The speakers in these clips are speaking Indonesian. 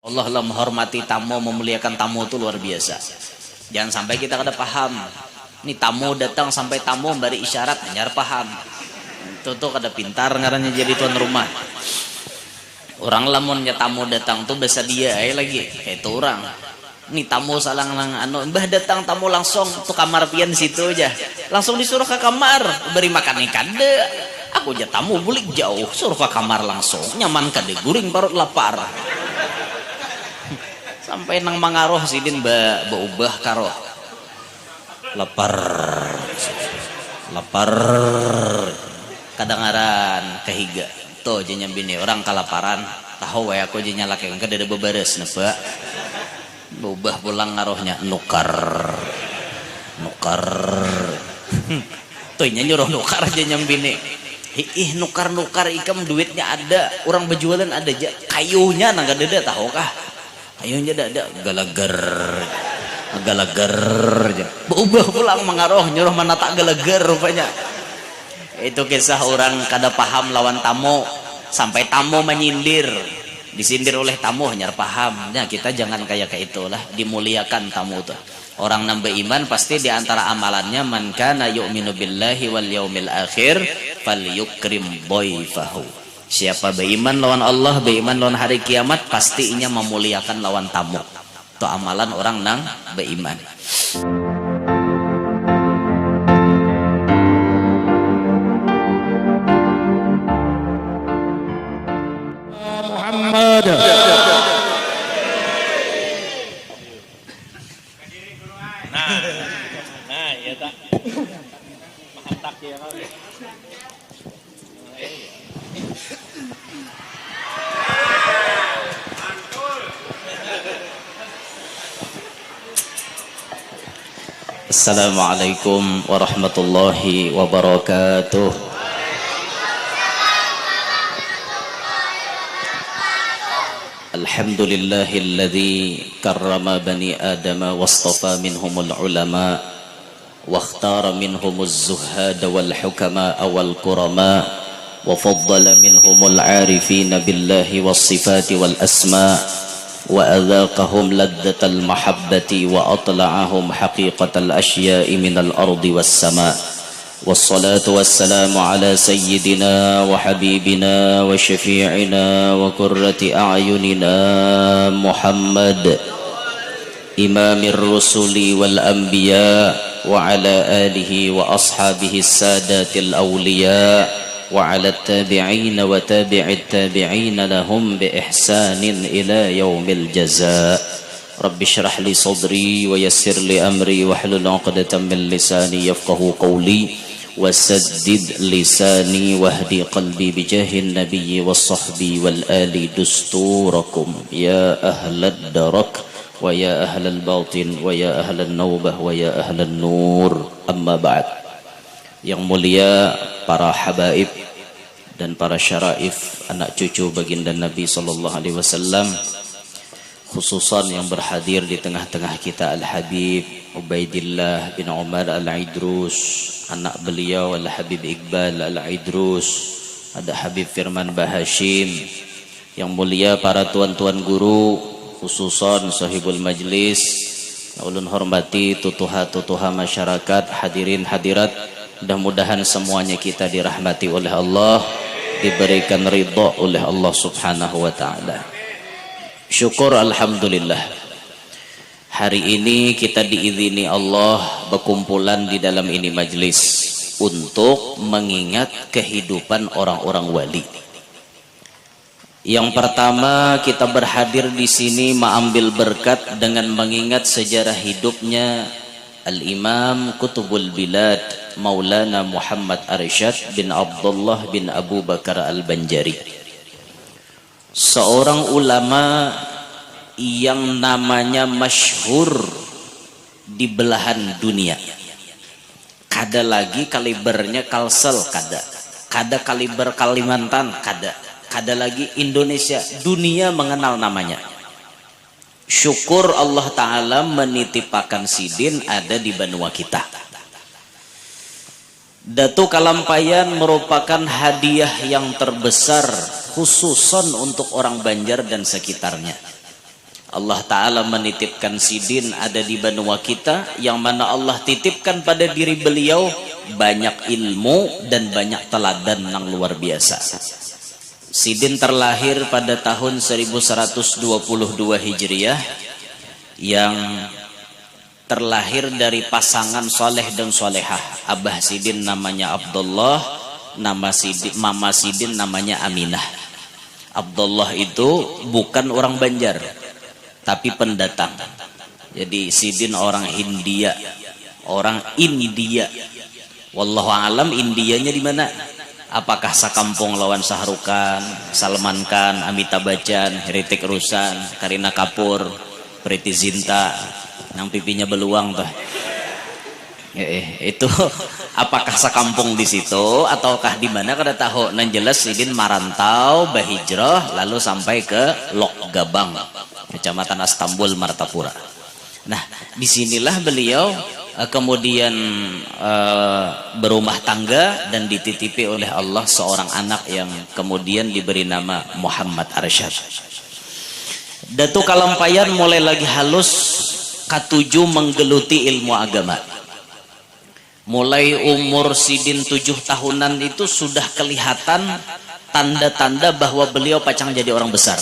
Allah lah menghormati tamu, memuliakan tamu itu luar biasa. Jangan sampai kita kada paham. Ini tamu datang sampai tamu beri isyarat nyar paham. Itu tuh kada pintar ngarannya jadi tuan rumah. Orang lamunnya tamu datang tuh bahasa dia lagi kayak itu orang. Ini tamu salang mbah datang tamu langsung tuh kamar pian situ aja. Langsung disuruh ke kamar beri makan ikan deh. Aku aja tamu bulik jauh suruh ke kamar langsung nyaman kade guring parut lapar. Sampai nang mangaroh sidin beubah karo lapar kadangaran kehiga tuh jenya bini orang kalaparan tahu wae aku jenya laki kan kada beberes nepa beubah pulang ngarohnya nukar tuh nyuruh nukar jenya bini ih nukar ikam duitnya ada orang berjualan ada aja kayunya nang kada ada tahu kah ayo aja ada galager aja berubah pulang mengaruh nyuruh mana tak galager rupanya. Itu kisah orang kada paham lawan tamu sampai tamu menyindir disindir oleh tamu hanya paham. Nah kita jangan kayak itulah, dimuliakan tamu tuh. Orang nambah iman pasti diantara amalannya man kana yu'minu billahi wal yaumil akhir falyukrim dhaifahu. Siapa beriman lawan Allah, beriman lawan hari kiamat, pastinya memuliakan lawan tamu. Itu amalan orang nang beriman. Muhammad. Nah, ya tak. Mahatak ya kan. Assalamualaikum warahmatullahi wabarakatuh. Alhamdulillahilladzi karrama bani adama wastafa minhumul ulama wa ikhtara minhumuz zuhada wal hukama wal qurama wa faddala minhumul arifina billahi was sifati wal asma wa adhaqahum laddatal mahabbati wa atla'ahum haqiqatal asya'i minal ardi was sama. Wassalatu wassalamu ala sayyidina wa habibina wa syafi'ina wa qurrati a'yunina Muhammad imamir rusuli wal anbiya wa ala alihi wa ashabihi sadatil awliya wa ala tabi'ina wa tabi'it tabi'ina lahum bi ihsanin ila yaumil jazaa. Rabbi shrah li sadri wa yassir li amri wahlul 'uqdatam min lisani yafqahu qawli wasaddid lisani wahdi qalbi bijahin nabiyyi was sahbi wal ali dusturakum ya ahlad darak wa ya ahlal batin wa ya ahlan naubah wa ya ahlan nur. Amma ba'd. Yang mulia para habaib dan para syaraif anak cucu baginda Nabi sallallahu alaihi wasallam, khususan yang berhadir di tengah-tengah kita Al-Habib Ubaidillah bin Umar Al-Idrus, anak beliau Al-Habib Iqbal Al-Idrus, ada Habib Firman Bahashim. Yang mulia para tuan-tuan guru, khususan sahibul majlis, ulun hormati tutuha-tutuha masyarakat, hadirin hadirat, mudah-mudahan semuanya kita dirahmati oleh Allah, diberikan ridha oleh Allah subhanahu wa ta'ala. Syukur alhamdulillah. Hari ini kita diizini Allah berkumpulan di dalam ini majlis untuk mengingat kehidupan orang-orang wali. Yang pertama kita berhadir di sini mengambil berkat dengan mengingat sejarah hidupnya Al-Imam Qutbul Bilad Maulana Muhammad Arsyad bin Abdullah bin Abu Bakar Al-Banjari. Seorang ulama yang namanya masyhur di belahan dunia. Kada lagi kalibernya Kalsel, kada kaliber Kalimantan, kada lagi Indonesia, dunia mengenal namanya. Syukur Allah Ta'ala menitipakan sidin ada di benua kita. Datu Kalampayan merupakan hadiah yang terbesar khususon untuk orang Banjar dan sekitarnya. Allah Ta'ala menitipkan sidin ada di benua kita, yang mana Allah titipkan pada diri beliau banyak ilmu dan banyak teladan yang luar biasa. Sidin terlahir pada tahun 1122 Hijriah, yang terlahir dari pasangan soleh dan solehah. Abah Sidin namanya Abdullah, mama Sidin namanya Aminah. Abdullah itu bukan orang Banjar, tapi pendatang. Jadi Sidin orang India, orang India. Wallahu alam Indianya di mana? Apakah sakampung lawan Sahrukan, Salman Khan, Amitabh Bachchan, Hrithik Roshan, Kareena Kapoor, Preity Zinta, nang pipinya beluang tuh. Itu apakah sakampung di situ ataukah di mana kada tahu. Nan jelas Sidin marantau bahijrah lalu sampai ke Lok Gabang, Kecamatan Astambul, Martapura. Nah, disinilah beliau kemudian berumah tangga dan dititipi oleh Allah seorang anak yang kemudian diberi nama Muhammad Arsyad. Datu Kalampayan mulai lagi halus katuju menggeluti ilmu agama. Mulai umur Sidin 7 tahunan itu sudah kelihatan tanda-tanda bahwa beliau pacang jadi orang besar.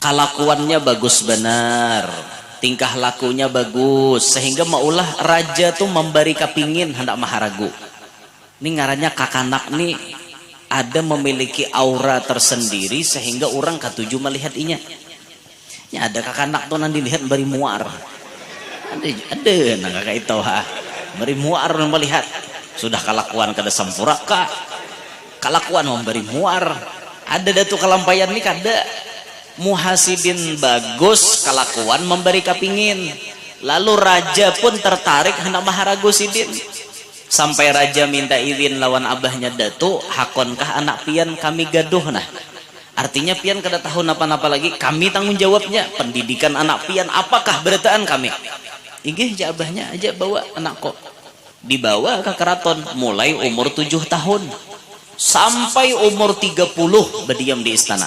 Kelakuannya bagus benar, tingkah lakunya bagus, sehingga maulah raja tuh memberi kepingin hendak maharagu. Ini ngarannya kakanak nih ada memiliki aura tersendiri sehingga orang katuju melihat inya. Ini ada kakanak tuh nanti lihat beri muar. Ada nah kakak itu beri muar melihat sudah kelakuan kada sempurna kak, kelakuan memberi muar. Ada Datu Kalampayan nih kada Muhasidin bagus kelakuan memberi kapingin, lalu raja pun tertarik hendak maharagu Sidin. Sampai raja minta izin lawan abahnya, Datu hakonkah anak pian kami gaduh. Nah artinya pian kada tahu napa-napa lagi, kami tanggung jawabnya pendidikan anak pian, apakah berataan kami. Igih aja abahnya aja bawa anak kok, dibawa ke keraton mulai umur 7 tahun sampai umur 30 berdiam di istana.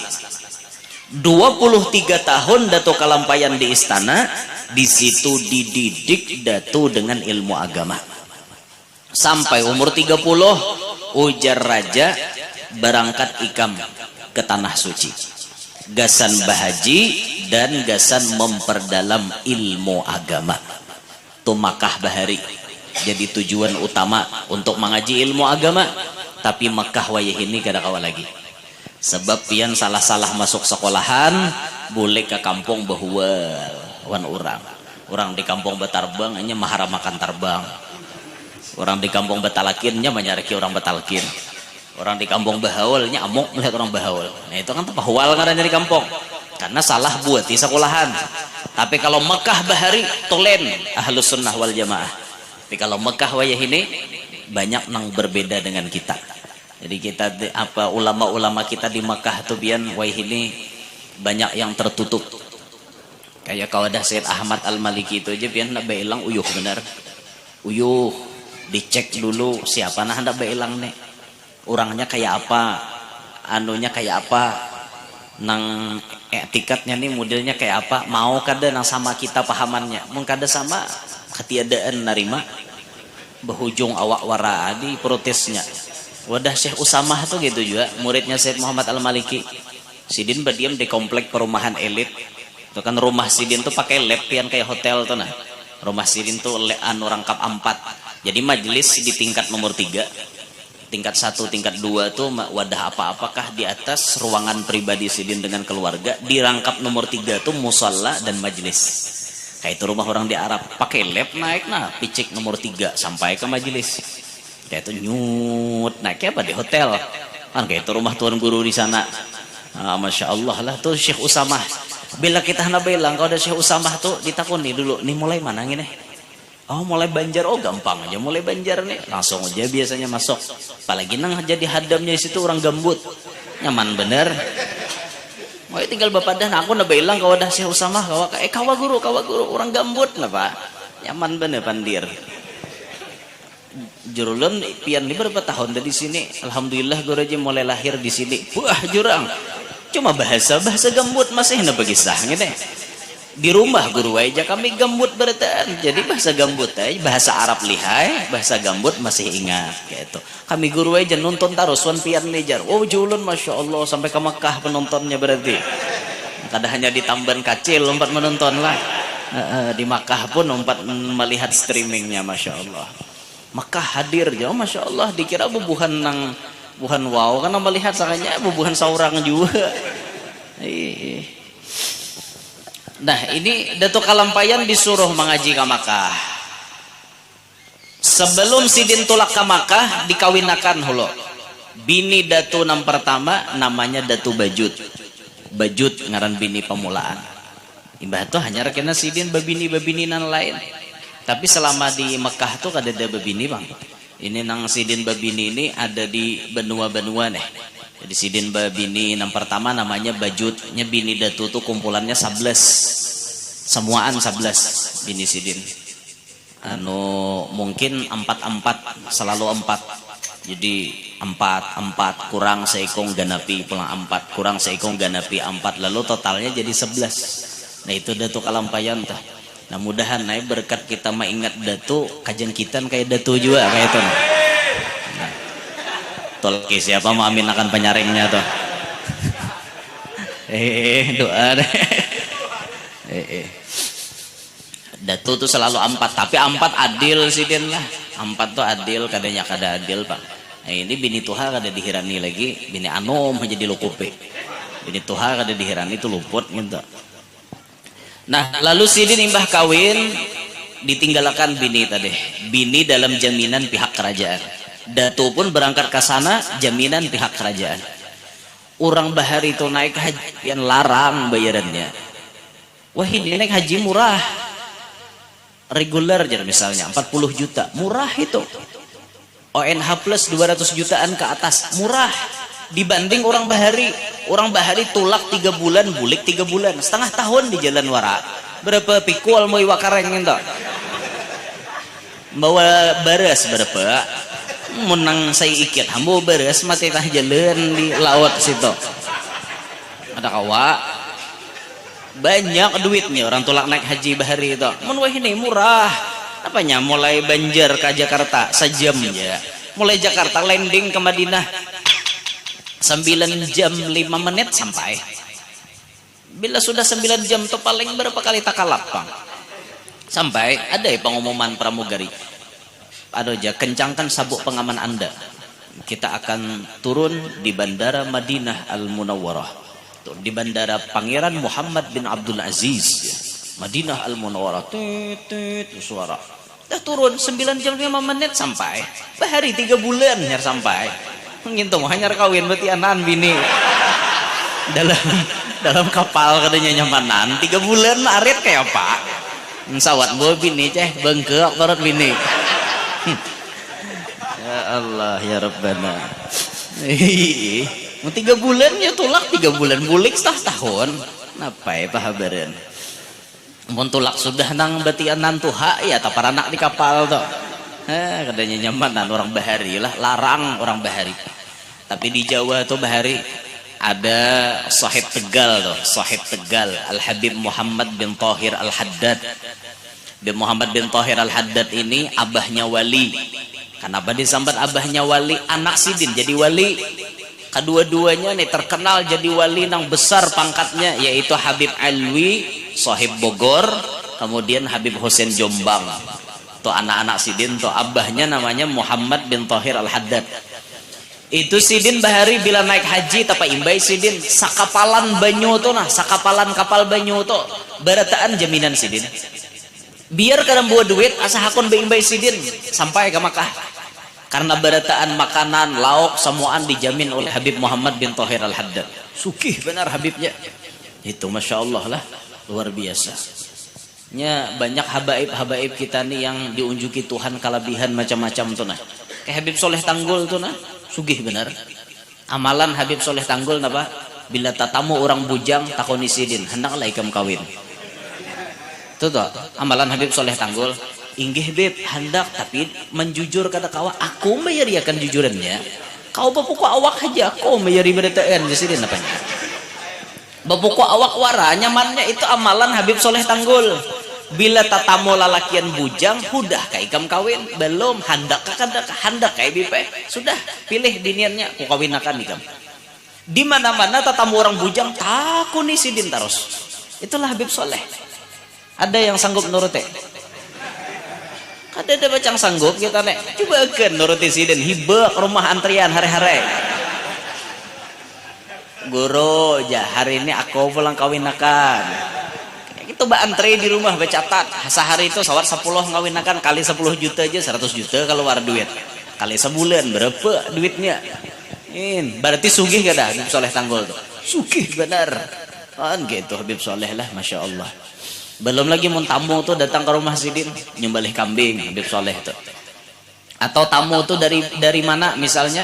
23 tahun Datu Kalampayan di istana, di situ dididik Datu dengan ilmu agama. Sampai umur 30 ujar raja berangkat ikam ke tanah suci, gasan bahaji dan gasan memperdalam ilmu agama. Tuh Makkah bahari jadi tujuan utama untuk mengaji ilmu agama. Tapi Makkah wayah ini kada kawa lagi, sebab pian salah-salah masuk sekolahan boleh ke kampung bahual wan orang di kampung Betarbang hanya mahara makan tarbang, orang di kampung Betalakinnya menyariki orang Betalkin, orang di kampung Bahawalnya amok melihat orang Bahawal. Nah itu kan tuh bahwal ngarannya di kampung karena salah buat di sekolahan. Tapi kalau Mekah bahari tolen Ahlus Sunnah wal Jamaah. Tapi kalau Mekah wayah ini banyak nang berbeda dengan kita. Jadi kita apa ulama-ulama kita di Mekah tuh pian wayah ini banyak yang tertutup. Kayak kawadah Sayyid Ahmad Al-Maliki itu aja pian nak bailang uyuh benar. Uyuh dicek dulu siapa nah hendak bailang nih. Orangnya kayak apa? Anunya kayak apa? Nang etikatnya nih modelnya kayak apa, mau kada nang sama kita pahamannya, mung kada sama ketiadaan narima berujung awak wara di protesnya. Wadah Syekh Usamah tuh gitu juga, muridnya Syed Muhammad Al-Maliki. Sidin berdiam di komplek perumahan elit itu kan, rumah Sidin tuh pakai lab yang kayak hotel tuh. Nah rumah Sidin tuh anu rangkap 4, jadi majelis di tingkat nomor 3, tingkat 1, tingkat 2 tuh wadah apa-apakah di atas ruangan pribadi Sidin dengan keluarga. Di rangkap nomor 3 tuh musalla dan majelis. Kayak itu rumah orang di Arab, pakai lab naik nah picik nomor 3 sampai ke majelis. Kayak itu nyut naiknya apa di hotel kan, kayak itu rumah tuan guru di sana. Masya Allah lah tuh Syekh Usamah. Bila kita hendak bilang kalau ada Syekh Usamah tuh ditakuni dulu nih mulai mana gini. Oh mulai Banjar, oh gampang aja mulai Banjar nih, langsung aja biasanya masuk. Apalagi nang jadi hadamnya di situ orang gambut, nyaman bener. Mau tinggal bapak dan aku nak bilang kau dah Syekh Usamah kawa guru orang gambut lah pak, nyaman bener pandir. Jurulun pian ini berapa tahun dari sini? Alhamdulillah gue aja mulai lahir di sini. Wah jurang, Cuma bahasa gambut masih na bagisah gitu. Di rumah guru aja kami gambut berataan. Jadi bahasa gambut aja, bahasa Arab lihai, bahasa gambut masih ingat gitu. Kami guru aja nonton terus wan pian nejar. Oh julun Masya Allah sampai ke Mekah penontonnya berarti. Kada hanya di Tamban Kacil lompat menonton lah. Di Makkah pun lompat melihat streamingnya Masya Allah. Makkah hadir jauh Masya Allah, dikira bubuhan nang buhan wow karena melihat sakanya bubuhan saurang juga. Nah ini Datuk Kalampayan disuruh mengaji ke Makkah. Sebelum Sidin tulak ke Makkah dikawinakan hulu bini Datu nam pertama namanya Datu Bajut. Bajut ngaran bini pemulaan. Imbah tuh hanya rekena Sidin babini-babininan lain. Tapi selama di Mekah tuh kada ada babini bang. Ini nang Sidin babini ini ada di benua-benua nih. Jadi Sidin babini yang pertama namanya Bajut. Nya bini Datu tuh kumpulannya 11. Semuaan 11 bini Sidin. Mungkin 4 selalu 4. Jadi 4 kurang seikong ganapi pulang 4 kurang seikong ganapi 4 lalu totalnya jadi 11. Nah itu Datuk Kalampayan tah. Nah mudahan naik berkat kita maingat Datu kajian kita kayak Datu juga kayak itu. Nah, tolki siapa mau amin akan penyaringnya tuh. Doa deh. Datu tuh selalu 4 tapi 4 adil sih Din lah. 4 tuh adil kadanya kada adil pak. Nah, ini bini Tuha kada dihirani lagi, bini Anom jadi lukupe. Bini Tuha kada dihirani itu luput gitu. Nah, lalu Sidin imbah kawin ditinggalkan bini tadi. Bini dalam jaminan pihak kerajaan. Datu pun berangkat ke sana jaminan pihak kerajaan. Orang bahari itu naik haji yang larang bayarannya. Wah, ini naik haji murah. Reguler jadi misalnya 40 juta, murah itu. ONH plus 200 jutaan ke atas, murah. Dibanding orang bahari tulak 3 bulan, bulik 3 bulan, setengah tahun di jalan wara. Berapa pikul mau wakareng itu? Bawa beres berapa? Menang saya ikut, hambo beres mati tah jalan di laut situ. Ada kawa. Banyak duitnya orang tulak naik haji bahari itu. Menwah ini murah. Apanya? Mulai Banjar ke Jakarta sejam ya. Mulai Jakarta landing ke Madinah 9 jam 5 menit sampai. Bila sudah 9 jam itu paling berapa kali takalap bang? Sampai ada ya pengumuman pramugari. Ada aja kencangkan sabuk pengaman Anda. Kita akan turun di Bandara Madinah Al-Munawwarah. Di Bandara Pangeran Muhammad bin Abdul Aziz ya. Madinah Al-Munawwarah suara dah turun 9 jam 5 menit sampai bahari 3 bulan ya sampai gitu hanya kawin berarti anan bini dalam kapal katanya nyamanan 3 bulan arit kayak apa sawat bawa bini ceh bengkak perut bini ya Allah ya Rabbana. 3 bulan ya tulak 3 bulan bulik setahun apa ya pahabaran mun tulak sudah nang batian nantuha ya tak para anak di kapal tuh katanya nyamanan orang bahari lah larang orang bahari tapi di Jawa tuh bahari ada sahib Tegal tuh sahib Tegal Al-Habib Muhammad bin Thahir Al-Haddad bin Muhammad bin Thahir Al-Haddad ini abahnya wali. Kenapa disambat abahnya wali? Anak Sidin jadi wali. Kedua-duanya nih terkenal jadi wali nang besar pangkatnya yaitu Habib Alwi Sahib Bogor kemudian Habib Hussein Jombang tuh anak-anak Sidin tuh abahnya namanya Muhammad bin Thahir Al-Haddad. Itu Sidin bahari bila naik haji tapa imbai Sidin sakapalan banyu tuh nah sakapalan kapal banyu tuh berataan jaminan Sidin biar kadang buat duit asa hakun imbai Sidin sampai ke Makkah. Karena berataan makanan, lauk, semuaan dijamin oleh Habib Muhammad bin Thahir Al-Haddad. Sukih benar Habibnya. Itu Masya Allah lah. Luar biasa. Nya banyak habaib-habaib kita nih yang diunjuki Tuhan kelebihan macam-macam tuh nah. Kayak Habib Soleh Tanggul tuh nah. Sugih benar. Amalan Habib Soleh Tanggul napa? Bila tatamu orang bujang takoni Sidin. Hendaklah ikam kawin. Tuh tuh. Amalan Habib Soleh Tanggul. Inggih beb hendak tapi menjujur kata kawa aku mayari akan jujurannya kau bapuku awak aja kau mayari beritaan di sini apanya Babuku awak wara nyamannya itu amalan Habib Soleh Tanggul. Bila tatamu lalakian bujang, hudah ka ikam kawin, belum handak kayak bipe, sudah pilih biniannya ku kawinakan ikam. Di mana-mana tatamu orang bujang takuni sidin terus. Itulah Habib Soleh. Ada yang sanggup nuruti? Ada bacang sanggup kita nek. Coba kan nuruti sidin hibak rumah antrian hari-hari. Guru, ya hari ini aku pulang kawinakan. Itu mbak antri di rumah bercatat. Sehari itu sawat 10 ngawinakan kali 10 juta aja 100 juta kalau war duit. Kali sebulan berapa duitnya? Berarti sugih gak dah Habib Soleh Tanggul tuh? Sugih benar. Kan gitu Habib Soleh lah, masya Allah. Belum lagi mau tamu tuh datang ke rumah sidin nyembelih kambing Habib Soleh tuh. Atau tamu tuh dari mana misalnya?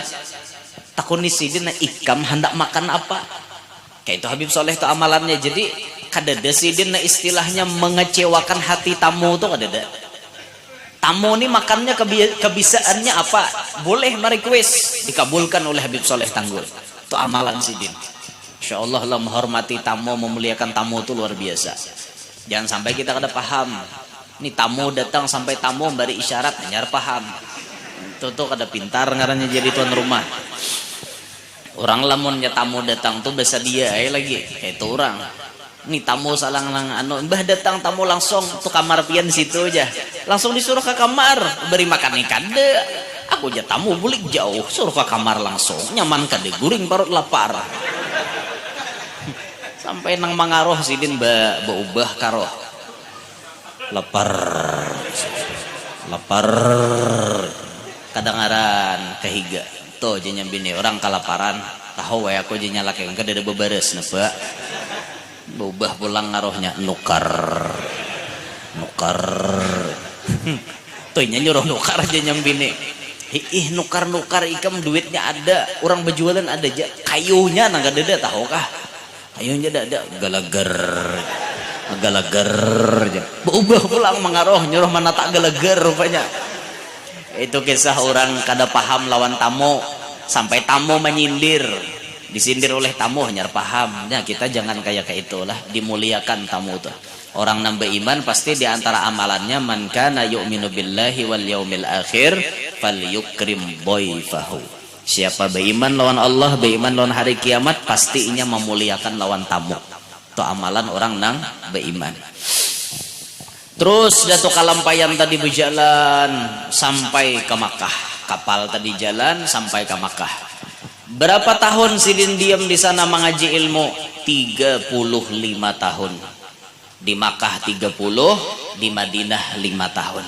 Takuni sidin ikam hendak makan apa kayak itu Habib Soleh itu amalannya. Jadi kadada sidin istilahnya mengecewakan hati tamu tuh kadada. Tamu ini makannya kebisaannya apa boleh merequest dikabulkan oleh Habib Soleh Tanggul. Itu amalan sidin. Insya Allah lah menghormati tamu, memuliakan tamu itu luar biasa. Jangan sampai kita kada paham ini tamu datang sampai tamu beri isyarat hanya paham itu tuh kada pintar ngarannya jadi tuan rumah. Orang lamunnya tamu datang tuh bisa dia lagi kayak itu orang. Nih tamu salang mbah datang tamu langsung tuh kamar pian situ aja. Langsung disuruh ke kamar beri makan ikan deh. Aku aja tamu bulik jauh suruh ke kamar langsung nyaman kade guring parut lapar. Sampai nang mangaroh sidin beubah karoh. Lapar. Kadangaran kehiga. Tuh jenya bini orang kalaparan tahu wae aku jenya laki engke ada beberes napa berubah pulang ngarohnya nukar tuh nya nyuruh nukar jenya bini nukar ikam duitnya ada orang berjualan ada aja kayunya nang ada tahu kah kayunya ada galager aja berubah pulang mengaroh nyuruh mana tak galager rupanya. Itu kisah orang kada paham lawan tamu sampai tamu menyindir disindir oleh tamu hanya paham. Nah kita jangan kayak itulah, dimuliakan tamu tuh. Orang nambah iman pasti diantara amalannya man kana yu'minu billahi wal yaumil akhir falyukrim dhaifahu. Siapa beriman lawan Allah, beriman lawan hari kiamat, pasti inya memuliakan lawan tamu. Itu amalan orang nang beriman. Terus Datuk Kalampayan tadi berjalan sampai ke Makkah. Kapal tadi jalan sampai ke Makkah. Berapa tahun sidin diam di sana mengaji ilmu? 35 tahun. Di Makkah 30, di Madinah 5 tahun.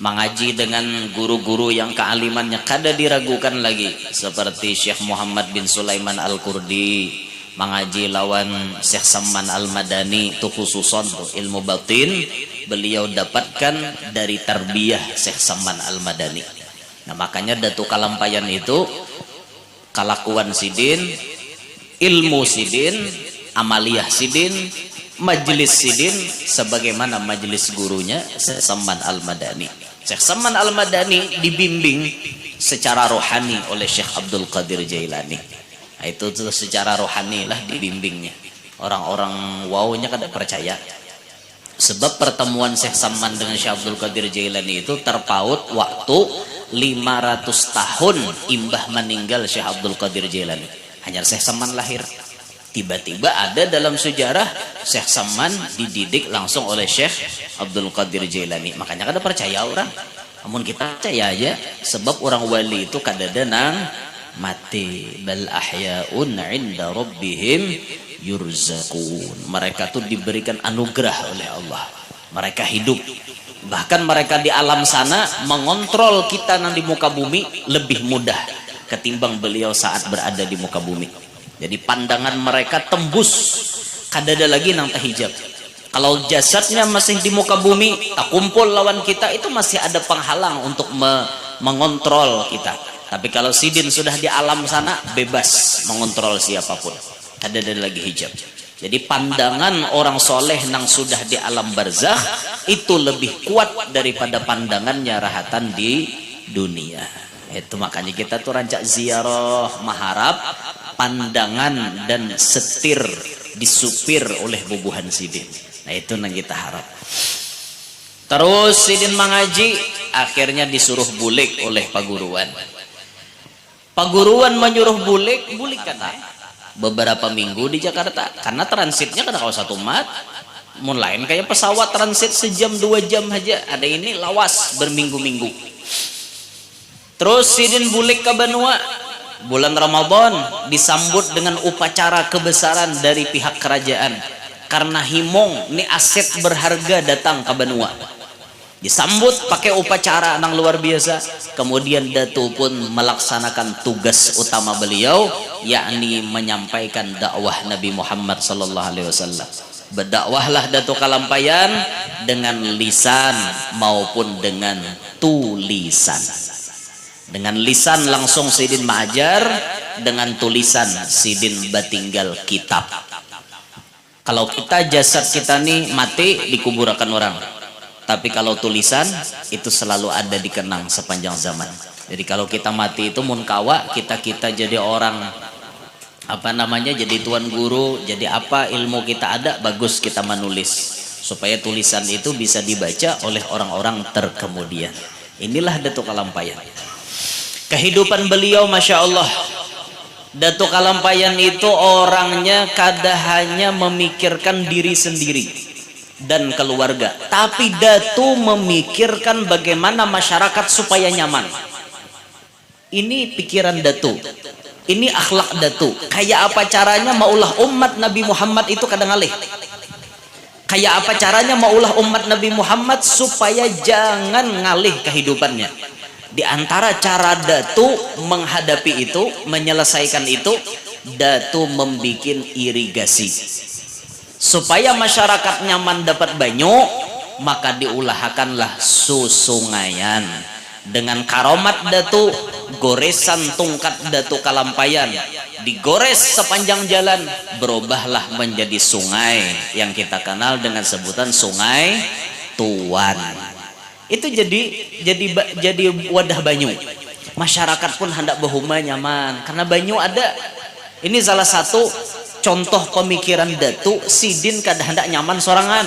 Mengaji dengan guru-guru yang kealimannya kada diragukan lagi. Seperti Syekh Muhammad bin Sulaiman Al-Kurdi. Mengaji lawan Syekh Samman Al-Madani itu khususon tuh ilmu batin beliau dapatkan dari tarbiyah Syekh Samman Al-Madani. Nah makanya Datuk Kalampayan itu kelakuan sidin, ilmu sidin, amaliyah sidin, majelis sidin sebagaimana majelis gurunya Syekh Samman Al-Madani. Syekh Samman Al-Madani dibimbing secara rohani oleh Syekh Abdul Qadir Jailani. Nah, itu tuh secara rohani lah dibimbingnya. Orang-orang wawnya kada percaya. Sebab pertemuan Syekh Samman dengan Syekh Abdul Qadir Jailani itu terpaut waktu 500 tahun imbah meninggal Syekh Abdul Qadir Jailani. Hanya Syekh Samman lahir. Tiba-tiba ada dalam sejarah Syekh Samman dididik langsung oleh Syekh Abdul Qadir Jailani. Makanya kada percaya orang. Namun kita percaya aja. Sebab orang wali itu kada nang mati bal ahya'un 'inda rabbihim yurzaqun. Mereka tuh diberikan anugerah oleh Allah. Mereka hidup. Bahkan mereka di alam sana mengontrol kita nang di muka bumi lebih mudah ketimbang beliau saat berada di muka bumi. Jadi pandangan mereka tembus kada ada lagi nang tahijab. Kalau jasadnya masih di muka bumi tak kumpul lawan kita itu masih ada penghalang untuk mengontrol kita. Tapi kalau sidin sudah di alam sana bebas mengontrol siapapun. Ada lagi hijab. Jadi pandangan orang soleh nang sudah di alam barzakh itu lebih kuat daripada pandangannya rahatan di dunia. Itu makanya kita tuh rancak ziarah maharap pandangan dan setir disupir oleh bubuhan sidin. Nah itu yang kita harap. Terus sidin mengaji, akhirnya disuruh bulik oleh paguruan. Paguruan menyuruh bulik kata beberapa minggu di Jakarta, karena transitnya kada kalau satu mat, mun lain kayak pesawat transit sejam 2 jam aja, ada ini lawas berminggu-minggu. Terus sidin bulik ke Banua, bulan Ramadan disambut dengan upacara kebesaran dari pihak kerajaan, karena himong ini aset berharga datang ke Banua. Disambut pakai upacara yang luar biasa. Kemudian Datu pun melaksanakan tugas utama beliau, yakni menyampaikan dakwah Nabi Muhammad sallallahu alaihi wasallam. Berdakwahlah Datu Kalampayan dengan lisan maupun dengan tulisan. Dengan lisan langsung sidin mengajar, dengan tulisan sidin batinggal kitab. Kalau kita jasad kita nih mati dikuburkan orang. Tapi kalau tulisan itu selalu ada dikenang sepanjang zaman. Jadi kalau kita mati itu munkawa, kita jadi orang apa namanya, jadi tuan guru, jadi apa ilmu kita ada, bagus kita menulis supaya tulisan itu bisa dibaca oleh orang-orang terkemudian. Inilah Datuk Kalampayan. Kehidupan beliau Masya Allah. Datuk Kalampayan itu orangnya kada hanya memikirkan diri sendiri dan keluarga, tapi Datu memikirkan bagaimana masyarakat supaya nyaman. Ini pikiran Datu, ini akhlak Datu. Kayak apa caranya maulah umat Nabi Muhammad itu kadang ngalih. Kayak apa caranya maulah umat Nabi Muhammad supaya jangan ngalih kehidupannya. Di antara cara Datu menghadapi itu, menyelesaikan itu, Datu membikin irigasi supaya masyarakat nyaman dapat banyu, maka diulahakanlah susungayan. Dengan karomat Datu, goresan tungkat Datu Kalampayan digores sepanjang jalan, berubahlah menjadi sungai yang kita kenal dengan sebutan Sungai Tuan. Itu jadi wadah banyu. Masyarakat pun hendak berhuma nyaman karena banyu ada. Ini salah satu contoh pemikiran Datu. Sidin kada hendak nyaman sorangan,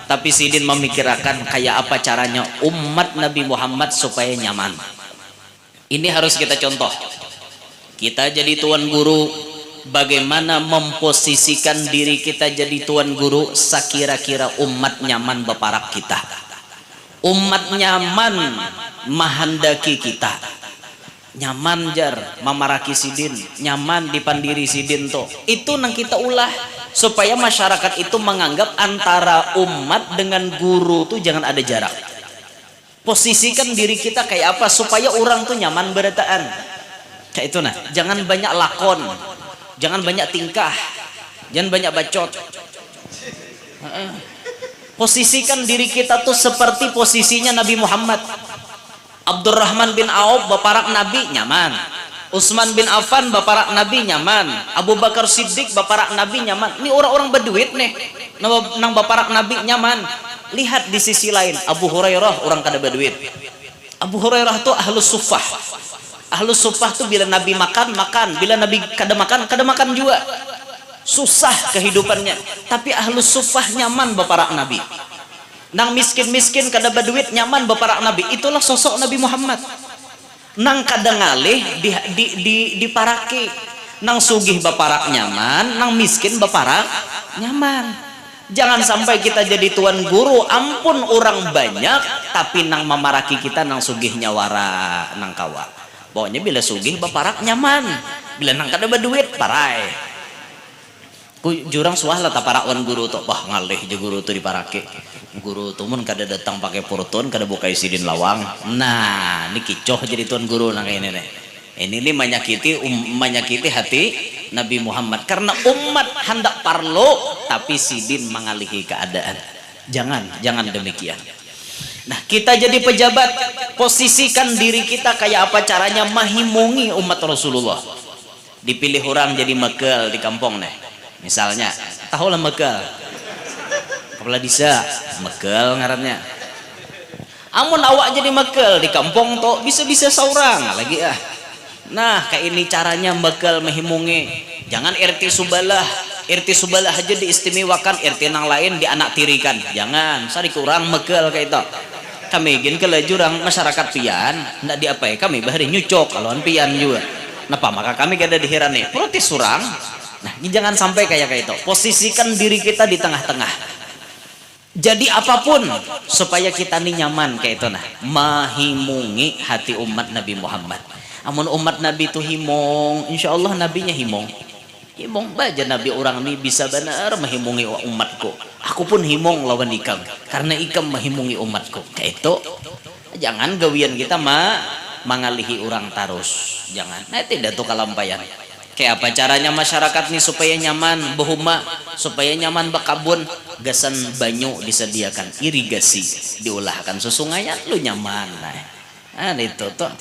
tapi sidin memikirkan kayak apa caranya umat Nabi Muhammad supaya nyaman. Ini harus kita contoh. Kita jadi tuan guru, bagaimana memposisikan diri kita jadi tuan guru sekira-kira umat nyaman beparak kita, umat nyaman mahandaki kita, nyaman jar mamaraki sidin, nyaman dipandiri sidin toh. Itu nang kita ulah supaya masyarakat itu menganggap antara umat dengan guru tuh jangan ada jarak. Posisikan diri kita kayak apa supaya orang tuh nyaman berataan. Kayak itu nah, jangan banyak lakon, jangan banyak tingkah, jangan banyak bacot. Posisikan diri kita tuh seperti posisinya Nabi Muhammad. Abdurrahman bin Auf baparak Nabi nyaman, Utsman bin Affan baparak Nabi nyaman, Abu Bakar Siddiq baparak Nabi nyaman. Ini orang-orang berduit nih nang baparak Nabi nyaman. Lihat di sisi lain, Abu Hurairah orang kada berduit. Abu Hurairah tuh ahlus suffah. Ahlus suffah tuh bila Nabi makan, bila Nabi kada makan juga. Susah kehidupannya, tapi ahlus suffah nyaman baparak Nabi. Nang miskin-miskin kada berduit nyaman baparak Nabi. Itulah sosok Nabi Muhammad. Nang kada ngalih di paraki, nang sugih baparak nyaman, nang miskin baparak nyaman. Jangan sampai kita jadi tuan guru, ampun orang banyak, tapi nang memaraki kita nang sugih nyawara nang kawa. Pokoknya bila sugih baparak nyaman, bila nang kada berduit parai. Ku jurang suah lah taparawan guru tuh, bah ngalih je guru tuh diparaki. Guru tuh mun kada datang pakai purutun, kada buka sidin lawang. Nah, ini kicoh jadi tuan guru nang kayak ini nih. Ini menyakiti hati Nabi Muhammad karena umat hendak parlo tapi sidin mengalihi keadaan. Jangan demikian. Nah, kita jadi pejabat, posisikan diri kita kayak apa caranya menghimungi umat Rasulullah. Dipilih orang jadi mekel di kampung nih. Misalnya, tahulah mekel. Kepala desa, mekel ngarannya. Amun awak jadi mekel di kampung toh bisa-bisa seorang lagi ah. Nah, kayak ini caranya mekel menghimungi. Jangan RT Subalah RT sebelah aja diistimewakan, RT nang lain dianak tirikan. Jangan, sari kurang megel kayak itu. Kami gin kalau jurang masyarakat pian, ndak diapai kami bahari nyucok kalau pian juga. Napa maka kami kada dihirani protes surang. Nah, ini jangan sampai kayak itu. Posisikan diri kita di tengah-tengah. Jadi apapun supaya kita nih nyaman kayak itu nah, mahimungi hati umat Nabi Muhammad. Amun umat Nabi itu himong, insya Allah nabinya himong. Himong baja Nabi orang ini bisa benar menghimungi umatku. Aku pun himong lawan ikam karena ikam menghimungi umatku. Kayak itu. Jangan gawian kita mengalihi orang terus. Jangan. Nah tidak tuh kalampayan. Kayak apa caranya masyarakat nih supaya nyaman behuma, supaya nyaman bekabun, gasan banyu disediakan, irigasi diulahkan sesungayan lu nyaman. Nah itu tuh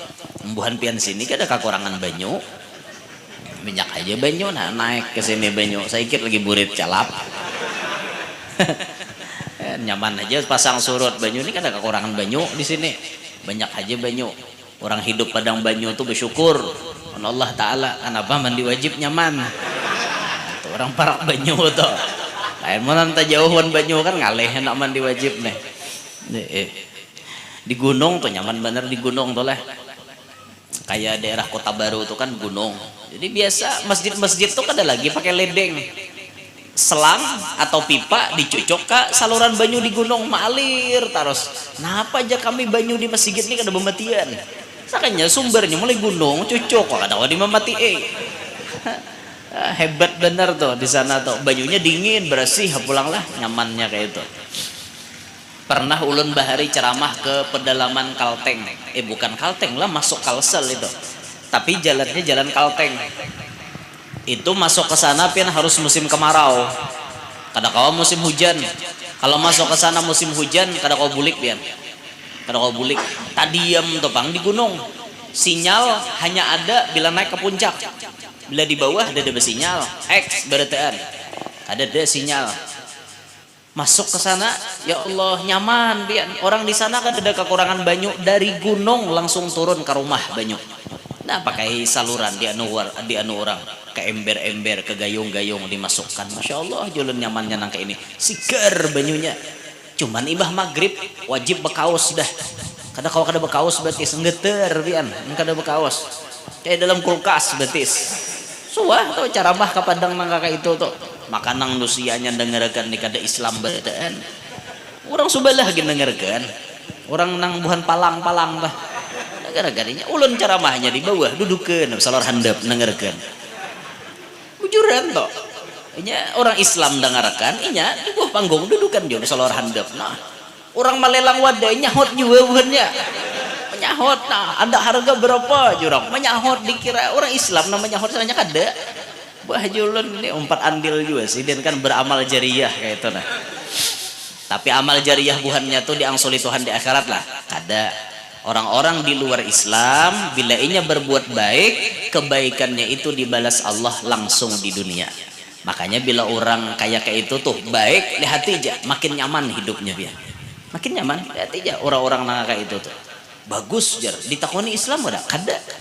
embuhan pian sini kada kekurangan banyu. Minyak aja banyu nah naik ke sini banyu. Saya kira lagi burit calap. Nyaman aja pasang surut banyu ini kada kekurangan banyu di sini. Banyak aja banyu. Orang hidup padang banyu tuh bersyukur. Allah Ta'ala kenapa mandi wajib nyaman. Tuh, orang parak banyu tuh lain mau nanti jauhan banyu kan ngaleh enak mandi wajib nih. Di gunung tuh nyaman bener di gunung tuh lah. Kayak daerah Kota Baru tuh kan gunung, jadi biasa masjid-masjid tuh ada lagi pakai ledeng selang atau pipa dicucok ke saluran banyu di gunung malir terus. Nah apa aja kami banyu di masjid ini kada pematian. Sakanya sumbernya mulai gunung cucuk kok ada di memati hebat bener tuh di sana tuh banyunya dingin bersih pulanglah nyamannya kayak itu. Pernah ulun bahari ceramah ke pedalaman Kalteng, bukan Kalteng lah masuk Kalsel itu, tapi jalannya jalan Kalteng itu masuk ke sana pian harus musim kemarau, kada kawa musim hujan. Kalau masuk ke sana musim hujan kada kawa bulik pian. Kada kau bulik tadiam topang di gunung sinyal hanya ada bila naik ke puncak, bila di bawah ada sinyal X berataan ada sinyal. Masuk ke sana ya Allah nyaman pian. Orang di sana kan ada kekurangan banyu, dari gunung langsung turun ke rumah banyu. Nah pakai saluran di anu orang ke ember-ember ke gayung-gayung dimasukkan. Masya Allah julen nyamannya nangka ini segar banyunya. Cuman ibah maghrib wajib bekaos dah. Kada kalau kada bekaos betis ngeter pian, kada bekaos. Kayak dalam kulkas betis. Suah tuh cara bah ka padang nang kakak itu tuh. Makanang nusianya dengarkan di kada Islam betaan. Orang subalah lagi dengarkan. Orang nang buhan palang-palang bah. Gara-garanya ulun ceramahnya di bawah dudukeun salor handap dengarkan. Bujuran toh. Inya orang Islam dengarkan, inya di bawah panggung dudukan juga salor handap. Nah, orang malelang wadah nyahot juga bukannya. Menyahot, nah ada harga berapa jurang? Menyahot dikira orang Islam namanya nyahot sananya kada. Bah julun ini umpat andil juga sih, dan kan beramal jariah kayak itu nah. Tapi amal jariah buhannya tuh diangsuli Tuhan di akhirat lah. Kada. Orang-orang di luar Islam bila inya berbuat baik, kebaikannya itu dibalas Allah langsung di dunia. Makanya bila orang kayak itu tuh baik, lihat aja makin nyaman hidupnya dia. Makin nyaman, lihat aja orang-orang nang kayak itu tuh. Bagus jar, ditakoni Islam ada,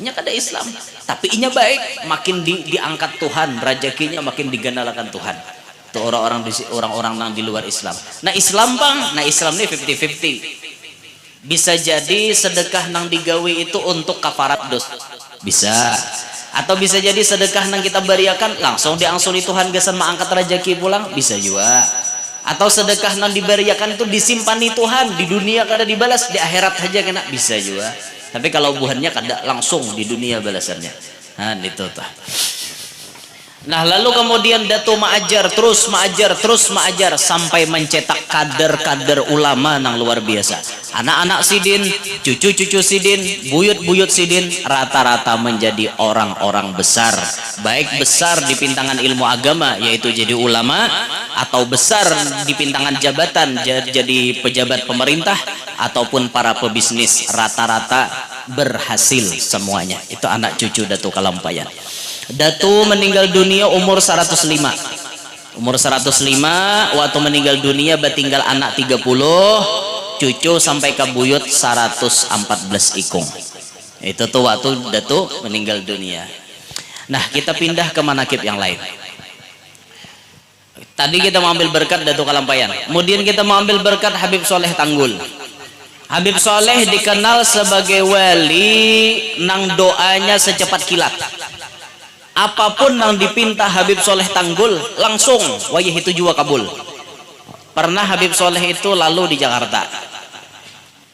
nya kada Islam. Tapi inya baik, makin diangkat Tuhan, rezekinya makin diganalakan Tuhan. Tuh orang-orang nang di luar Islam. Nah Islam bang, nah Islam ini 50-50. Bisa jadi sedekah nang digawe itu untuk kafarat dosa. Bisa. Atau bisa jadi sedekah nang kita beriakan langsung diangsuli Tuhan gesan mengangkat rezeki pulang, bisa juga. Atau sedekah nang diberiakan itu disimpani Tuhan di dunia kada dibalas, di akhirat saja kena, bisa juga. Tapi kalau buhannya kada langsung di dunia balasannya. Nah itu tuh. Nah lalu kemudian Dato mengajar terus mengajar sampai mencetak kader-kader ulama nang luar biasa. Anak-anak sidin, cucu-cucu sidin, buyut-buyut sidin rata-rata menjadi orang-orang besar. Baik besar di pintangan ilmu agama yaitu jadi ulama, atau besar di pintangan jabatan jadi pejabat pemerintah, ataupun para pebisnis, rata-rata berhasil semuanya. Itu anak cucu Dato Kalampayan. Datu meninggal dunia umur 105. Umur 105 waktu meninggal dunia batinggal anak 30, cucu sampai ke buyut 114 ikung. Itu tuh waktu Datu meninggal dunia. Nah, kita pindah ke manakib yang lain. Tadi kita mau ambil berkat Datuk Kalampayan. Kemudian kita mau ambil berkat Habib Soleh Tanggul. Habib Soleh dikenal sebagai wali nang doanya secepat kilat. Apapun yang dipinta Habib Soleh Tanggul langsung wayah itu juga kabul. Pernah Habib Soleh itu lalu di Jakarta.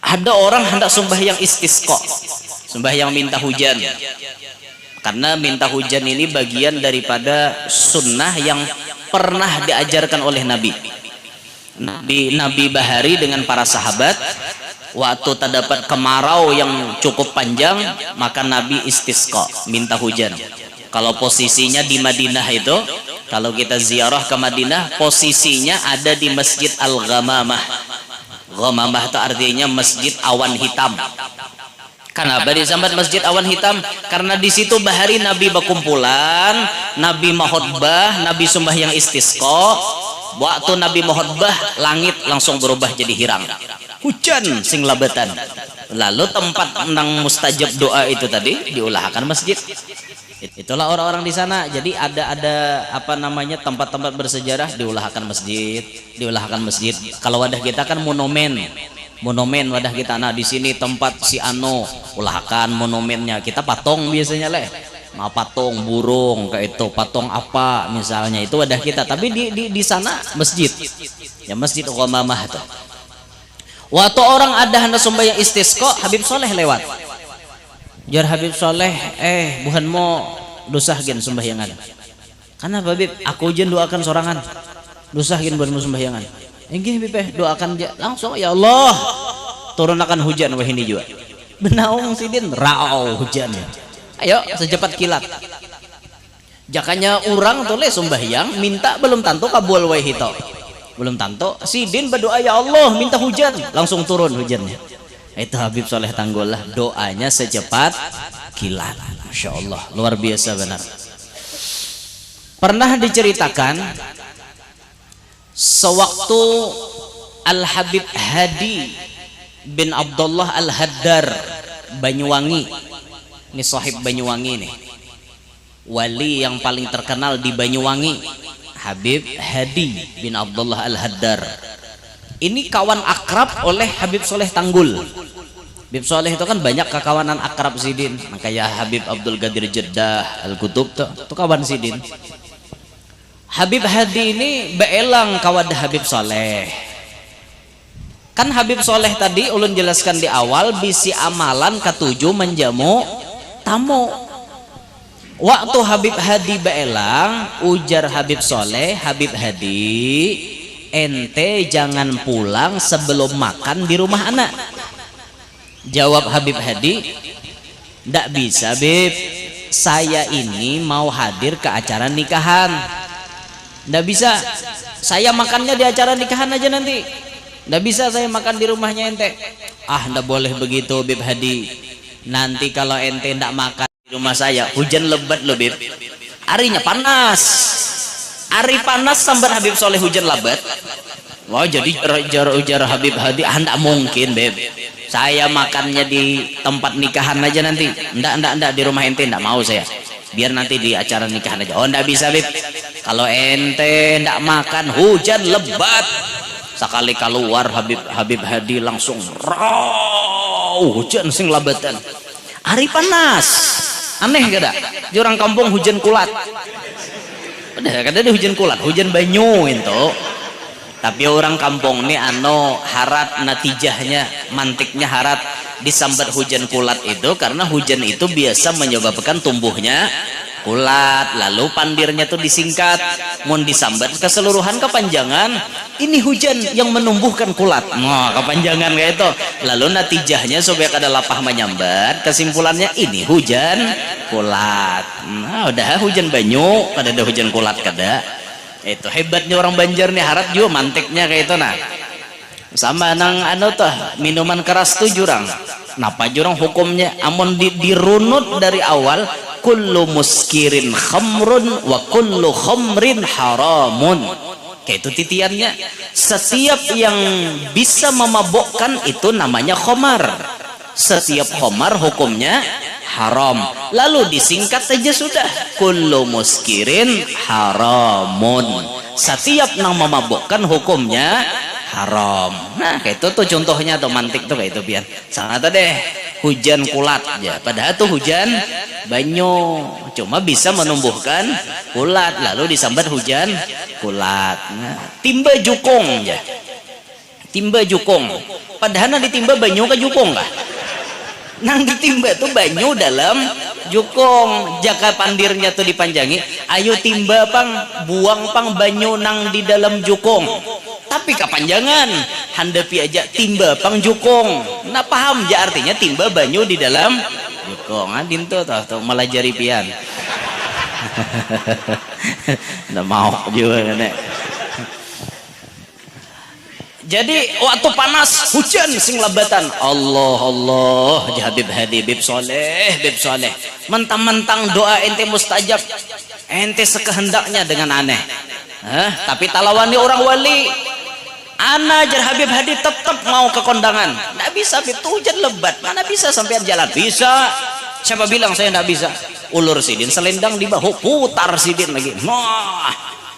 Ada orang hendak sembahyang istisqa, sembahyang minta hujan. Karena minta hujan ini bagian daripada sunnah yang pernah diajarkan oleh Nabi. Nabi Bahari dengan para sahabat, waktu terdapat kemarau yang cukup panjang, maka Nabi istisqa, minta hujan. Kalau posisinya di Madinah itu, kalau kita ziarah ke Madinah, posisinya ada di Masjid Al-Ghamamah. Ghamamah itu artinya masjid awan hitam. Kenapa disambat Masjid Awan Hitam? Karena di situ bahari Nabi berkumpulan, Nabi mahutbah, Nabi sembahyang istisqa. Waktu Nabi mahutbah, langit langsung berubah jadi hirang. Hujan sing labatan. Lalu tempat nang mustajab doa itu tadi diulahkan masjid. Itulah orang-orang di sana. Jadi ada apa namanya tempat-tempat bersejarah diulahkan masjid, diulahkan masjid. Kalau wadah kita kan monumen wadah kita. Nah di sini tempat si Ano, ulahkan monumennya. Kita patung biasanya nah patung burung kayak itu, patung apa misalnya, itu wadah kita. Tapi di sana masjid, ya Masjid Ghamamah itu. Waktu orang ada hendak sembahyang istisqa, Habib Soleh lewat. Jar Habib Soleh, buhan mau dosahkin sembahyangan. Karena Habib, aku jen doakan sorangan, dosahkin buhan mau sembahyangan. Enggih Habib, doakan langsung, ya Allah turunkan hujan wah ini juga. Benaung sidin rau hujannya. Ayo secepat kilat. Jakanya orang toleh sembahyang minta belum tentu kabul wah itu. Belum tentu sidin berdoa ya Allah minta hujan, langsung turun hujannya. Itu Habib Soleh Tanggul lah, doanya secepat kilat. Masya Allah, luar biasa benar. Pernah diceritakan sewaktu Al-Habib Hadi bin Abdullah Al-Haddar Banyuwangi, ini sahib Banyuwangi nih, wali yang paling terkenal di Banyuwangi, Habib Hadi bin Abdullah Al-Haddar. Ini kawan akrab oleh Habib Soleh Tanggul. Habib Soleh itu kan banyak kekawanan akrab sidin, kayak Habib Abdul Qadir Jeddah Al-Qutub itu kawan sidin. Habib Hadi ini beelang kawad Habib Soleh. Kan Habib Soleh tadi ulun jelaskan di awal bisi amalan ketujuh menjamu tamu. Waktu Habib Hadi beelang, ujar Habib Soleh, Habib Hadi, ente jangan pulang sebelum makan di rumah anak. Jawab Habib Hadi, ndak bisa Bib, saya ini mau hadir ke acara nikahan. Ndak bisa, saya makannya di acara nikahan aja nanti. Ndak bisa saya makan di rumahnya ente. Ah, ndak boleh begitu Bib Hadi. Nanti kalau ente ndak makan di rumah saya, hujan lebat loh Bib. Harinya panas. Hari panas sambar Habib Soleh hujan lebat. Wah, jadi ujar Habib Hadi, ah ndak mungkin Bib. Saya makannya di tempat nikahan aja nanti. Ndak di rumah ente ndak mau saya. Biar nanti di acara nikahan aja. Oh ndak bisa Bib. Kalau ente ndak makan hujan lebat. Sekali keluar Habib Hadi langsung hujan sing labatan. Hari panas. Aneh kada? Di orang kampung hujan kulat. Udah kada ada hujan kulat, hujan banyu itu. Tapi orang kampung ini harat natijahnya, mantiknya harat disambat hujan kulat itu karena hujan itu biasa menyebabkan tumbuhnya kulat, lalu pandirnya tuh disingkat, mau disambat keseluruhan kepanjangan, ini hujan yang menumbuhkan kulat, kepanjangan kayak itu, lalu natijahnya supaya kada lapah menyambat, kesimpulannya ini hujan kulat. Nah udah hujan banyu, kada ada hujan kulat kada. Itu hebatnya orang Banjar nih, harat juga mantiknya kayak itu. Nah sama nang minuman keras tuh jurang. Napa jurang hukumnya? Amun dirunut dari awal, kullu muskirin khamrun wa kullu khamrin haramun. Kayak itu titiannya. Setiap yang bisa memabukkan itu namanya khamar. Setiap khamar hukumnya haram. Lalu disingkat saja sudah, kullu muskirin haramun. setiap nang memabukkan hukumnya haram. Nah kayak itu tuh contohnya atau mantik tuh kayak itu pian sangat deh hujan kulat ya, padahal tuh hujan banyu cuma bisa menumbuhkan kulat, lalu disambat hujan kulat. Nah, timba jukung ya, timba jukung padahal ditimba banyu ke jukung lah, nang ditimba tuh banyu dalam jukung, jaka pandirnya tuh dipanjangi, ayo timba pang buang pang banyu nang di dalam jukung, tapi kapanjangan handapi aja timba pang jukung. Nah paham ja artinya timba banyu di dalam jukung. Adin tuh melajari pian. Nggak mau juga nek. Jadi waktu panas hujan sing labatan Allah Allah Habib Hadi Bib Soleh Bib Soleh mentang-mentang doa ente mustajab ente sekehendaknya dengan aneh. Tapi talawani orang wali ana jar Habib Hadi tetap mau ke kondangan. Nggak bisa Habib tuh hujan lebat, mana bisa sampai jalan? Bisa. Siapa bilang saya nggak bisa? Ulur sidin selendang di bahu, putar sidin lagi. Nah,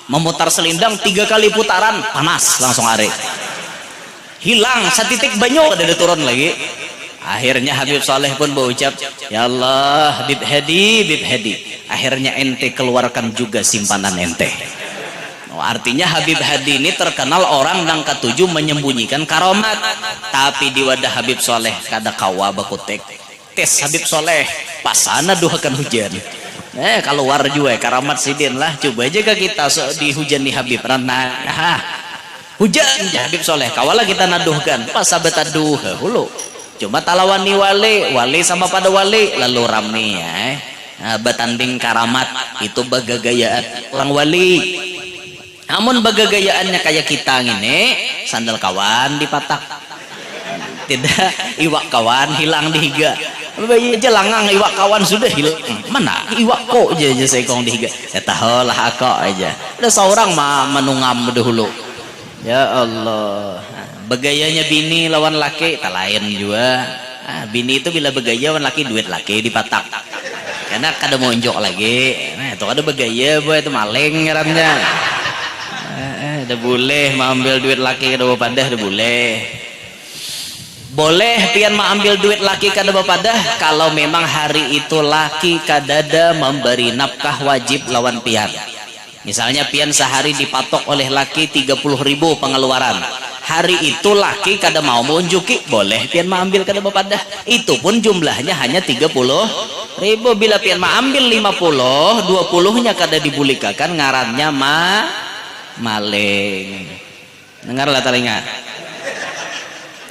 memutar selendang 3 kali putaran panas langsung are. Hilang setitik banyu ada turun lagi. Akhirnya Habib Saleh pun berucap, ya Allah Habib Hadi Habib Hadi, akhirnya ente keluarkan juga simpanan ente. Artinya Habib Hadi ini terkenal orang yang ketujuh menyembunyikan karomat, tapi di wadah Habib Soleh kada kawa bakutek tes Habib Soleh pasana duhakan hujan. Keluar juga karamat sidin lah, coba aja ke kita di hujan nih Habib Rana hujan ya Habib Soleh kawala kita naduhkan pas sabat aduh hulu cuma talawani wali sama pada wali lalu rame ya. Batanding karamat itu bagagayaan orang wali. Namun bagagayaannya kayak kita ini sandal kawan dipatak, tidak iwak kawan hilang dihiga, bayi aja langang iwak kawan sudah hilang, mana iwak kok aja sekong dihiga, ya tahu lah aku aja udah seorang mah menungam dahulu. Ya Allah, begayanya bini lawan laki tak lain juga. Bini itu bila begaya lawan laki duit laki dipatak karena kada mau unjuk lagi. Nah itu ada begaya boy itu maling ngarannya. Udah boleh mengambil duit laki kada bapadah, udah boleh pian mengambil duit laki kada bapadah kalau memang hari itu laki kadada memberi nafkah wajib lawan pian. Misalnya pian sehari dipatok oleh laki 30.000 pengeluaran, hari itu laki kada mau menunjuki, boleh pian mengambil kada bapadah, itu pun jumlahnya hanya 30.000. Bila pian mengambil 50, 20-nya kada dibulikakan, ngarannya maling. Dengarlah telinga.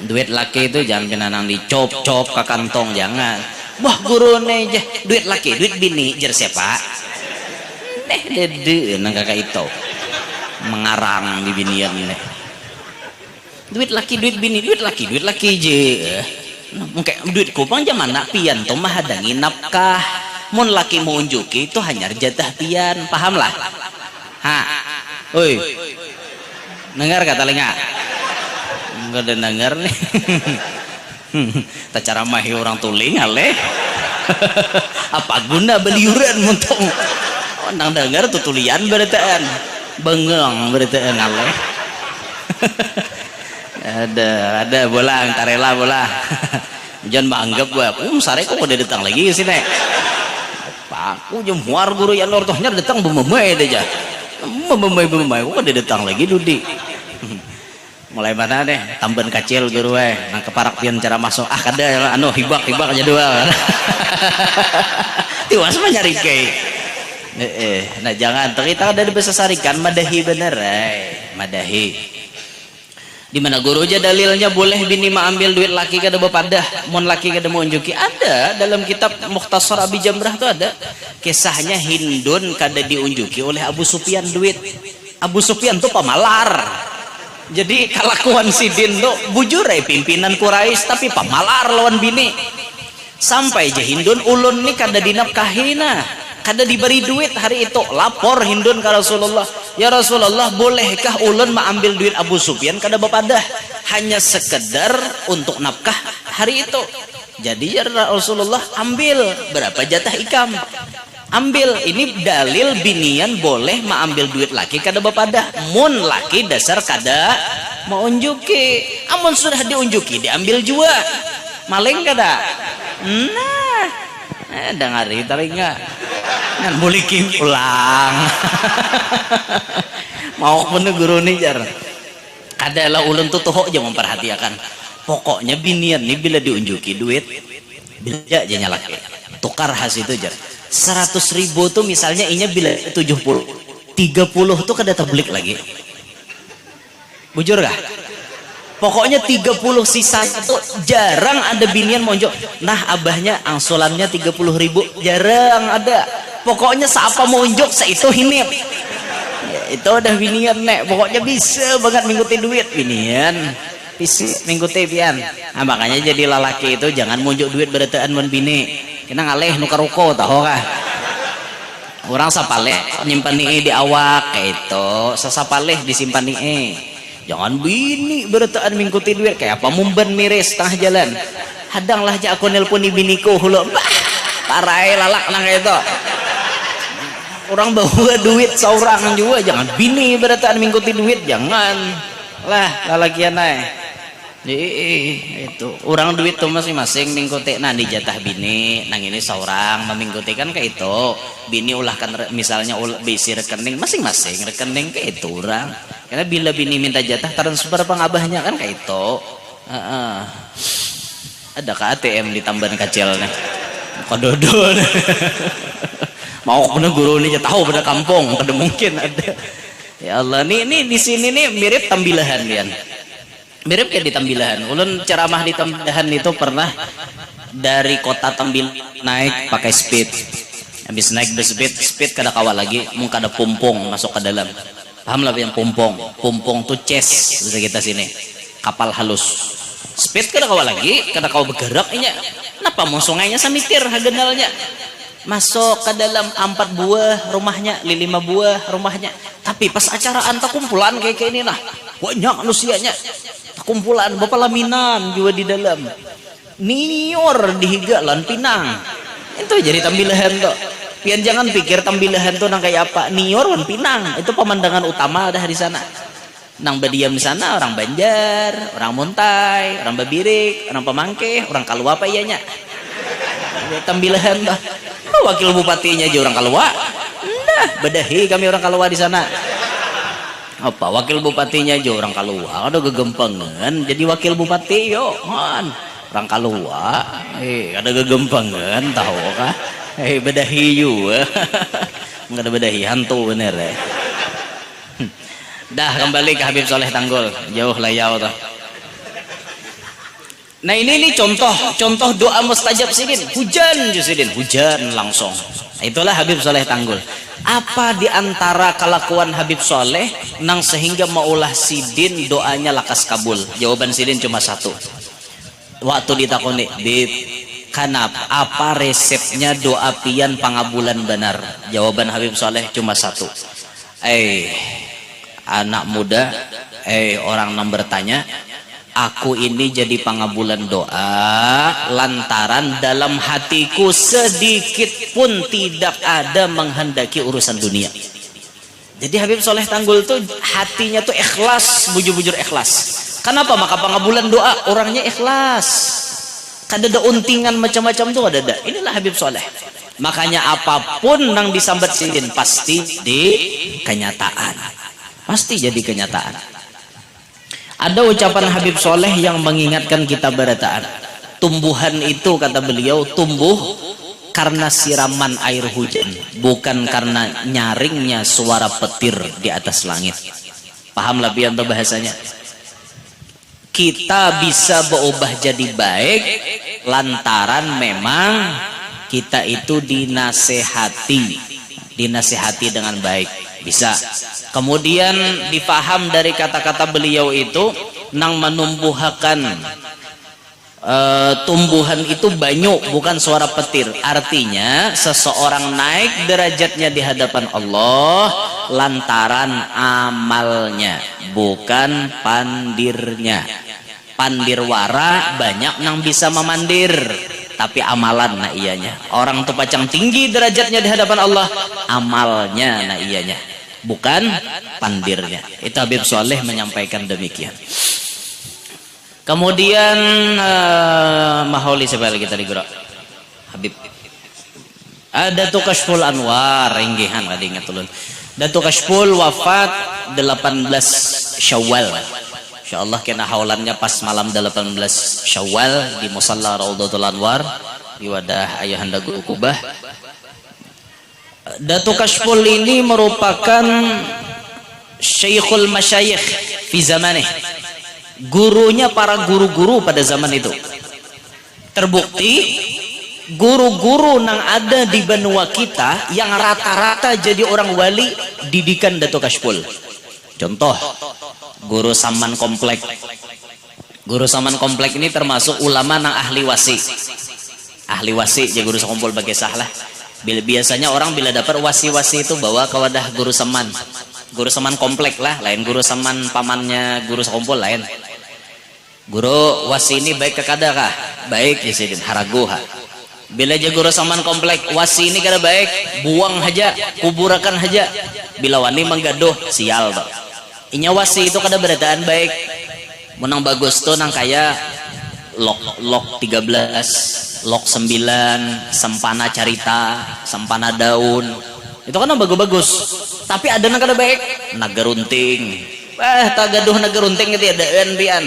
Duit laki itu jangan pinanang dicop-cop ke kantong, jangan. Wah guru aja duit laki, duit bini jer siapa? Dede nang kakak itu mengarang di binian nih. Duit laki, duit bini, duit laki je. Mungkin duit kupang zaman nak pian tuh mah hadangi nafkah. Mun laki mau unjuki itu hanya jatah pian, paham lah? Oi, dengar kata telinga? Enggak ada dengar nih. Tak cara mahi orang tuling ale. Apa guna beliuran muntong? Nang dengar tutulian beritaan, bengeng beritaan ale. ada bolang tarela bola. Jangan menganggap gua, sare kok udah datang lagi sih nek. Aku jemur guru yang ortohnya datang bememai aja. Bememai kok udah datang lagi Dudi. Mulai mana deh tamban kecil guru nang keparak pian cara masuk kada anu hibak aja dua. Tiwas mah nyari kei. Nah jangan kita ada bahasa sarikan madahi bener madahi. Di mana guru aja dalilnya boleh bini ambil duit laki kada bapadah, mon laki kada mau unjuki. Ada dalam kitab Mukhtasar Abi Jamrah tuh ada kisahnya Hindun kada diunjuki oleh Abu Sufyan duit. Abu Sufyan tuh pamalar. Jadi kelakuan sidin tuh bujur pimpinan Quraisy tapi pamalar lawan bini. Sampai je Hindun ulun nih kada dinafkahina. Kada diberi duit hari itu, lapor Hindun ke Rasulullah, ya Rasulullah bolehkah ulun mengambil duit Abu Sufyan kada bapadah hanya sekedar untuk nafkah hari itu. Jadi ya Rasulullah ambil berapa jatah ikam, Ambil ini dalil binian boleh ambil duit laki kada bapada mun laki dasar kada mau unjuki, amun sudah diunjuki diambil juga maling kada. Nah dengari taringa ngan mulikin pulang mau pun guru nih jar adalah ulun tuh aja memperhatikan pokoknya binian nih bila diunjuki duit bila aja laki tukar hasil itu jar 100.000 tuh misalnya inya bila 70 30 tuh kada tablik lagi bujur gak? Pokoknya 30 sisa itu jarang ada binian monjok nah abahnya angsulannya 30.000 jarang ada pokoknya siapa monjok seitu hinip ya, itu udah binian nek pokoknya bisa banget mengikuti duit binian bisa mengikuti pian nah, makanya jadi lalaki itu jangan monjok duit berataan mon bini kena ngaleh nukar ruko tahu kah orang sapaleh nyimpan nih di awak kayak itu sasapaleh disimpan nih jangan bini berataan mengikuti duit kayak apa mumban miris tengah jalan hadanglah aja aku nelpon biniku hulu parai lalak nang kayak itu orang bawa duit seorang juga jangan bini berataan mengikuti duit jangan lah lalakian naik itu orang duit tuh masing-masing mengikuti nah di jatah bini nang ini seorang memengikuti kan kayak itu bini ulahkan misalnya bisi rekening masing-masing rekening kayak itu orang karena bila bini minta jatah transfer pengabahnya kan kayak itu ada ke ATM di tambahan kecilnya kododo mau kena guru nih tahu pada kampung pada mungkin ada ya Allah nih di sini nih mirip tambilahan Lian mirip kayak di Tambilahan ulun ceramah di Tambilahan itu pernah dari kota Tambil naik pakai speed habis naik speed kada kawal lagi mung kada pumpung masuk ke dalam paham lah yang pumpung tuh chest bisa kita sini kapal halus speed kada kawal lagi kada kawal bergerak inya kenapa mau sungainya samitir hagenalnya masuk ke dalam 4 buah rumahnya 5 buah rumahnya tapi pas acara anta kumpulan kayak ini nah banyak manusianya kumpulan bapak laminan juga di dalam nior di higalan pinang itu jadi tambilahan tuh pian jangan pikir tambilahan tuh nang kayak apa nior wan pinang itu pemandangan utama ada di sana nang berdiam di sana orang Banjar orang Muntai orang Babirik orang Pemangke orang Kalua apa iyanya tambilahan tuh wakil bupatinya aja orang Kalua nah bedahi kami orang Kalua di sana apa wakil bupatinya aja orang Kalua ada gegempangan jadi wakil bupati yo man orang Kalua ada gegempangan tahu kah bedahi juga nggak ada bedahi hantu bener ya dah kembali ke Habib Soleh Tanggul jauh layau tuh nah ini contoh doa mustajab sidin hujan jusidin hujan langsung itulah Habib Soleh Tanggul apa diantara kelakuan Habib Soleh nang sehingga maulah sidin doanya lakas kabul jawaban sidin cuma satu waktu ditakoni Bib kanap apa resepnya doa pian pangabulan benar jawaban Habib Soleh cuma satu anak muda orang nang bertanya aku ini jadi pangabulan doa lantaran dalam hatiku sedikit pun tidak ada menghendaki urusan dunia. Jadi Habib Soleh Tanggul tuh hatinya tuh ikhlas, bujur-bujur ikhlas. Kenapa? Maka pangabulan doa orangnya ikhlas. Kada ada untingan macam-macam tuh ada. Inilah Habib Soleh. Makanya apapun yang disambat sidin pasti di kenyataan. Pasti jadi kenyataan. Ada ucapan Habib Soleh yang mengingatkan kita berataan tumbuhan itu kata beliau tumbuh karena siraman air hujan bukan karena nyaringnya suara petir di atas langit. Paham lah pian bahasanya kita bisa berubah jadi baik lantaran memang kita itu dinasehati dengan baik bisa. Kemudian dipaham dari kata-kata beliau itu nang menumbuhkan tumbuhan itu banyu bukan suara petir. Artinya seseorang naik derajatnya di hadapan Allah lantaran amalnya bukan pandirnya. Pandirwara banyak nang bisa memandir tapi amalan nah iyanya. Orang tuh pacang tinggi derajatnya di hadapan Allah, amalnya nah iyanya, bukan pandirnya. Itu Habib Soleh menyampaikan demikian. Kemudian Maholi siapa lagi tadi Guru? Habib. Ada tuh Kashful Anwar, ringgihan tadi ingat ulun. Datuk Kashful wafat 18 Syawal. Insyaallah kena haulannya pas malam 18 Syawal di Musalla Raudhatul Anwar di wadah Ayahanda Guru Kubah. Datuk Kashful ini merupakan Syekhul Masyayikh fi zamanih. Gurunya para guru-guru pada zaman itu. Terbukti guru-guru yang ada di benua kita yang rata-rata jadi orang wali didikan Datuk Kashful. Contoh, Guru Saman Komplek. Guru Saman Komplek ini termasuk ulama nang ahli wasi. Ahli wasi jadi guru sekumpul bagi sahlah. Biasanya orang bila dapat wasi-wasi itu bawa ke wadah Guru Saman. Guru Saman Komplek lah, lain Guru Saman pamannya guru sekumpul lain. Guru wasi ini baik ke kadakah? Baik ya sidin haraguha. Bila aja Guru Saman Komplek wasi ini kada baik, buang aja, kuburakan aja. Bila wani menggaduh sial toh. Inya wasi itu kada berataan baik. Menang bagus tuh nang kaya lok 13, lok 9, sempana carita, sempana daun. Itu kan bagus-bagus. Tapi ada nang kada baik, nagarunting. Tak gaduh nagarunting gitu ya daan bian.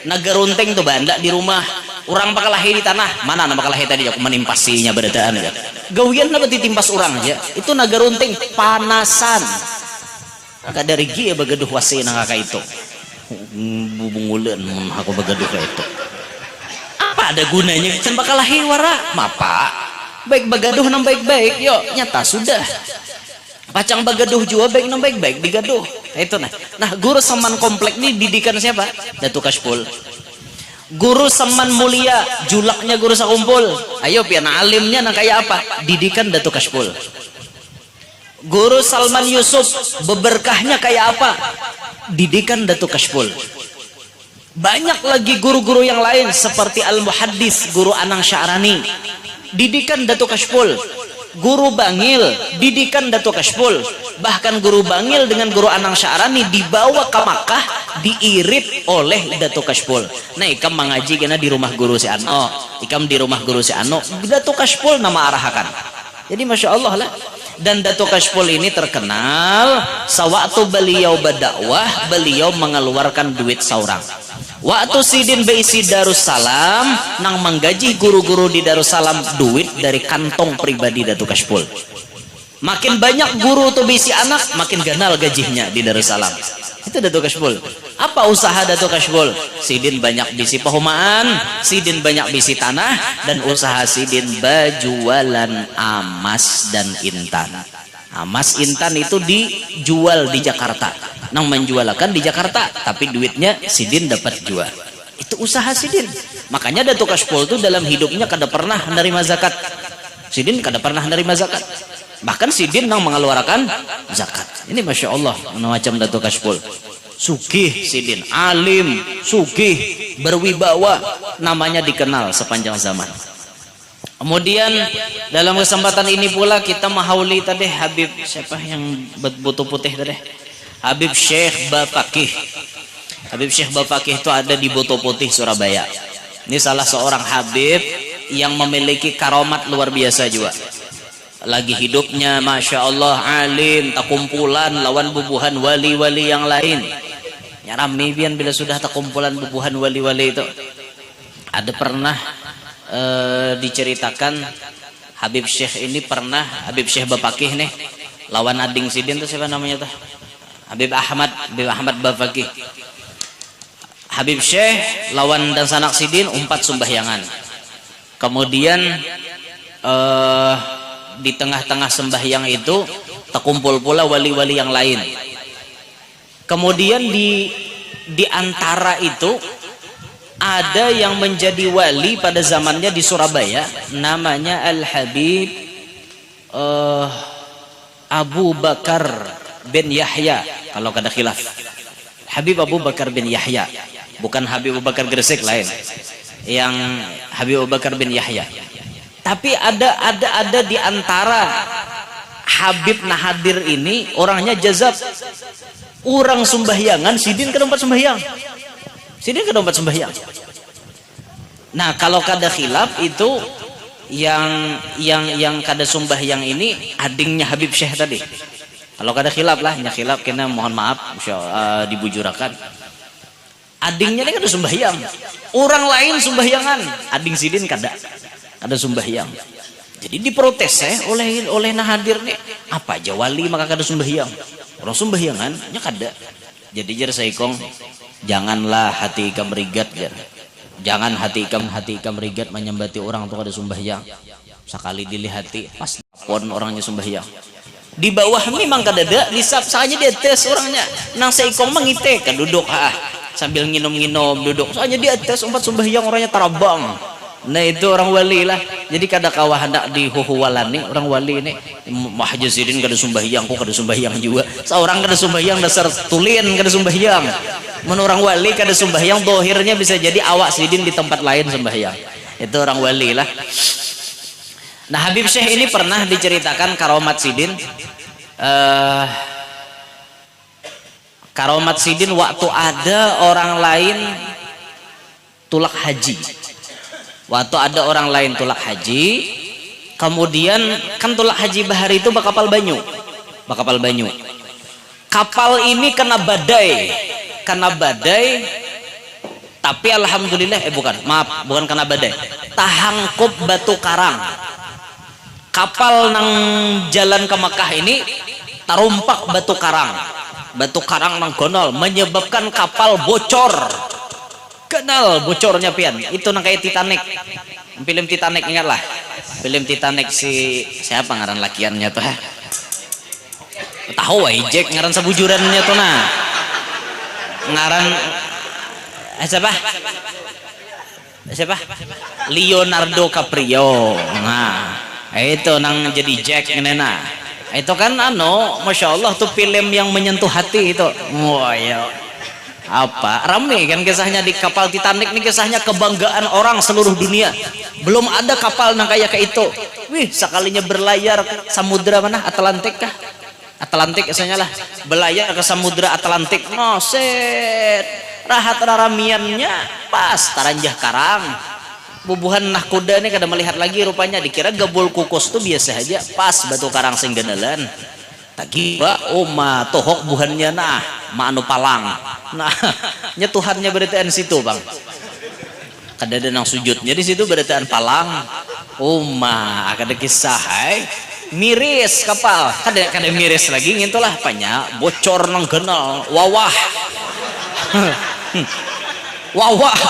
Nagarunting tuh banda di rumah. Orang pakalahi di tanah, mana nama pakalahi tadi aku menimpasinya berdaan aja. Gawian apa ditimpas orang aja. Itu nagarunting panasan. Kada rigi ya bagaduh wasi nang kakak itu. Bubungulan aku bagaduh kayak itu. Apa ada gunanya? Can pakalahi wara, mapa. Baik bagaduh nang baik-baik, yo nyata sudah. Pacang bagaduh jua baik nang baik-baik digaduh. Itu nah. Nah, Guru Saman Komplek ini didikan siapa? Datuk Kashful. Guru Saman Mulia, julaknya guru sakumpul. Ayo pian alimnya nang kayak apa? Didikan Datuk Kashful. Guru Salman Yusuf, beberkahnya kayak apa? Didikan Datuk Kashful. Banyak lagi guru-guru yang lain seperti Al-Muhaddis, Guru Anang Sya'rani. Didikan Datuk Kashful. Guru Bangil, didikan Datuk Kashful. Bahkan Guru Bangil dengan Guru Anang Sya'rani dibawa ke Makkah, diirit oleh Datuk Kashful. Nah, ikam mengaji kena di rumah guru si Ano, ikam di rumah guru si Ano, Datuk Kashful nama arahakan. Jadi Masya Allah lah. Dan Datuk Kashful ini terkenal sewaktu beliau berdakwah, beliau mengeluarkan duit seorang. Waktu Sidin beisi Darussalam nang menggaji guru-guru di Darussalam duit dari kantong pribadi Datuk Kashful. Makin banyak guru tuh bisi anak, makin ganal gajinya di Darussalam. Itu Datuk Kashful. Apa usaha Datuk Kashful? Sidin banyak bisi pehumaan, Sidin banyak bisi tanah, dan usaha Sidin bajualan amas dan intan. Amas intan itu dijual di Jakarta. Nang menjualkan di Jakarta, tapi duitnya Sidin dapat jual. Itu usaha Sidin. Makanya Datuk Kashful itu dalam hidupnya kada pernah menerima zakat. Sidin kada pernah menerima zakat. Bahkan Sidin nang mengeluarkan zakat. Ini Masya Allah macam Datuk Kashful. Sugih Sidin, alim, sugih, berwibawa, namanya dikenal sepanjang zaman. Kemudian dalam kesempatan ini pula kita mahauli tadi Habib siapa yang butuh putih tadi? Habib Syekh Bafakih. Habib Syekh Bafakih itu ada di Boto Putih, Surabaya. Ini salah seorang Habib yang memiliki karomat luar biasa juga. Lagi hidupnya Masya Allah alim, tak kumpulan lawan bubuhan wali-wali yang lain. Ya rame bian bila sudah tak kumpulan bubuhan wali-wali itu. Ada pernah diceritakan Habib Syekh ini pernah, Habib Syekh Bafakih nih lawan ading Sidin tuh siapa namanya tuh? Habib Ahmad Bafakih. Habib Syekh lawan dan sanak Sidin umpat sembahyangan. Kemudian di tengah-tengah sembahyang itu terkumpul pula wali-wali yang lain. Kemudian di antara itu ada yang menjadi wali pada zamannya di Surabaya, namanya Al-Habib Abu Bakar bin Yahya, kalau kada khilaf. Habib Abu Bakar bin Yahya, bukan Habib Abu Bakar Gresik lain. Yang Habib Abu Bakar bin Yahya. Tapi ada di antara Habib Nahadir ini orangnya jazab. Orang sembahyangan sidin ke tempat sembahyang. Sidin ke tempat sembahyang. Nah, kalau kada khilaf itu yang kada sembahyang ini adingnya Habib Syekh tadi. Kalau kada khilaf lah, nya khilaf kena mohon maaf dibujurakan. Adingnya ini kada sembahyang. Orang lain sembahyangan, ading sidin kada sembahyang. Jadi diprotes oleh Nahadir nih, apa aja wali maka kada sembahyang. Orang sembahyangan nya kada. Jadi jar saikong janganlah hati ikam rigat jar. Jangan hati ikam rigat menyembati orang tuh kada sembahyang. Sekali dilihati pas pon orangnya sembahyang. Di bawah memang kada ada, disap saja di atas orangnya. Nang saikong mangite kan duduk sambil nginum-nginum duduk. Soalnya di atas umpat sembahyang orangnya tarabang. Nah itu orang wali lah. Jadi kada kawah hendak dihuhuwalani orang wali ini. Mahjazidin kada sembahyang, kok kada sembahyang juga. Seorang kada sembahyang dasar tulin kada sembahyang. Men orang wali kada sembahyang dohirnya bisa jadi awak sidin di tempat lain sembahyang. Itu orang wali lah. Nah Habib Syekh ini pernah diceritakan karomat sidin. Karomat sidin waktu ada orang lain tulak haji. Waktu ada orang lain tulak haji, kemudian kan tulak haji bahari itu bakapal banyu. Kapal ini kena badai, tapi alhamdulillah bukan kena badai, tahangkup batu karang. Kapal nang jalan ke Makkah ini tarumpak batu karang nang gonol menyebabkan kapal bocor. Kenal bocornya pian itu nang kayak Titanic, film Titanic, ingatlah film Titanic siapa ngaran lakiannya tuh tahu Jack ngaran sebujurannya tuh ngaran siapa Leonardo DiCaprio. Nah itu nang jadi Jack nena itu kan Masya Allah tuh film yang menyentuh hati itu. Wah ya apa rame kan kisahnya di kapal Titanic nih, kisahnya kebanggaan orang seluruh dunia. Belum ada kapal nang kayak itu. Wih sekalinya berlayar ke samudra mana Atlantik isanya lah, berlayar ke samudra Atlantik set rahat raramiannya pas taranjah karang bubuhan nah kuda nih kada melihat lagi rupanya, dikira gabul kukus tuh biasa aja, pas batu karang sing genelan tak kira tohok buhannya anu palang nyetuhannya beritaan situ bang, kada ada nang sujudnya di situ beritaan palang. Akan ada kisah miris kapal kada miris lagi ngintulah apanya bocor nang genal wawah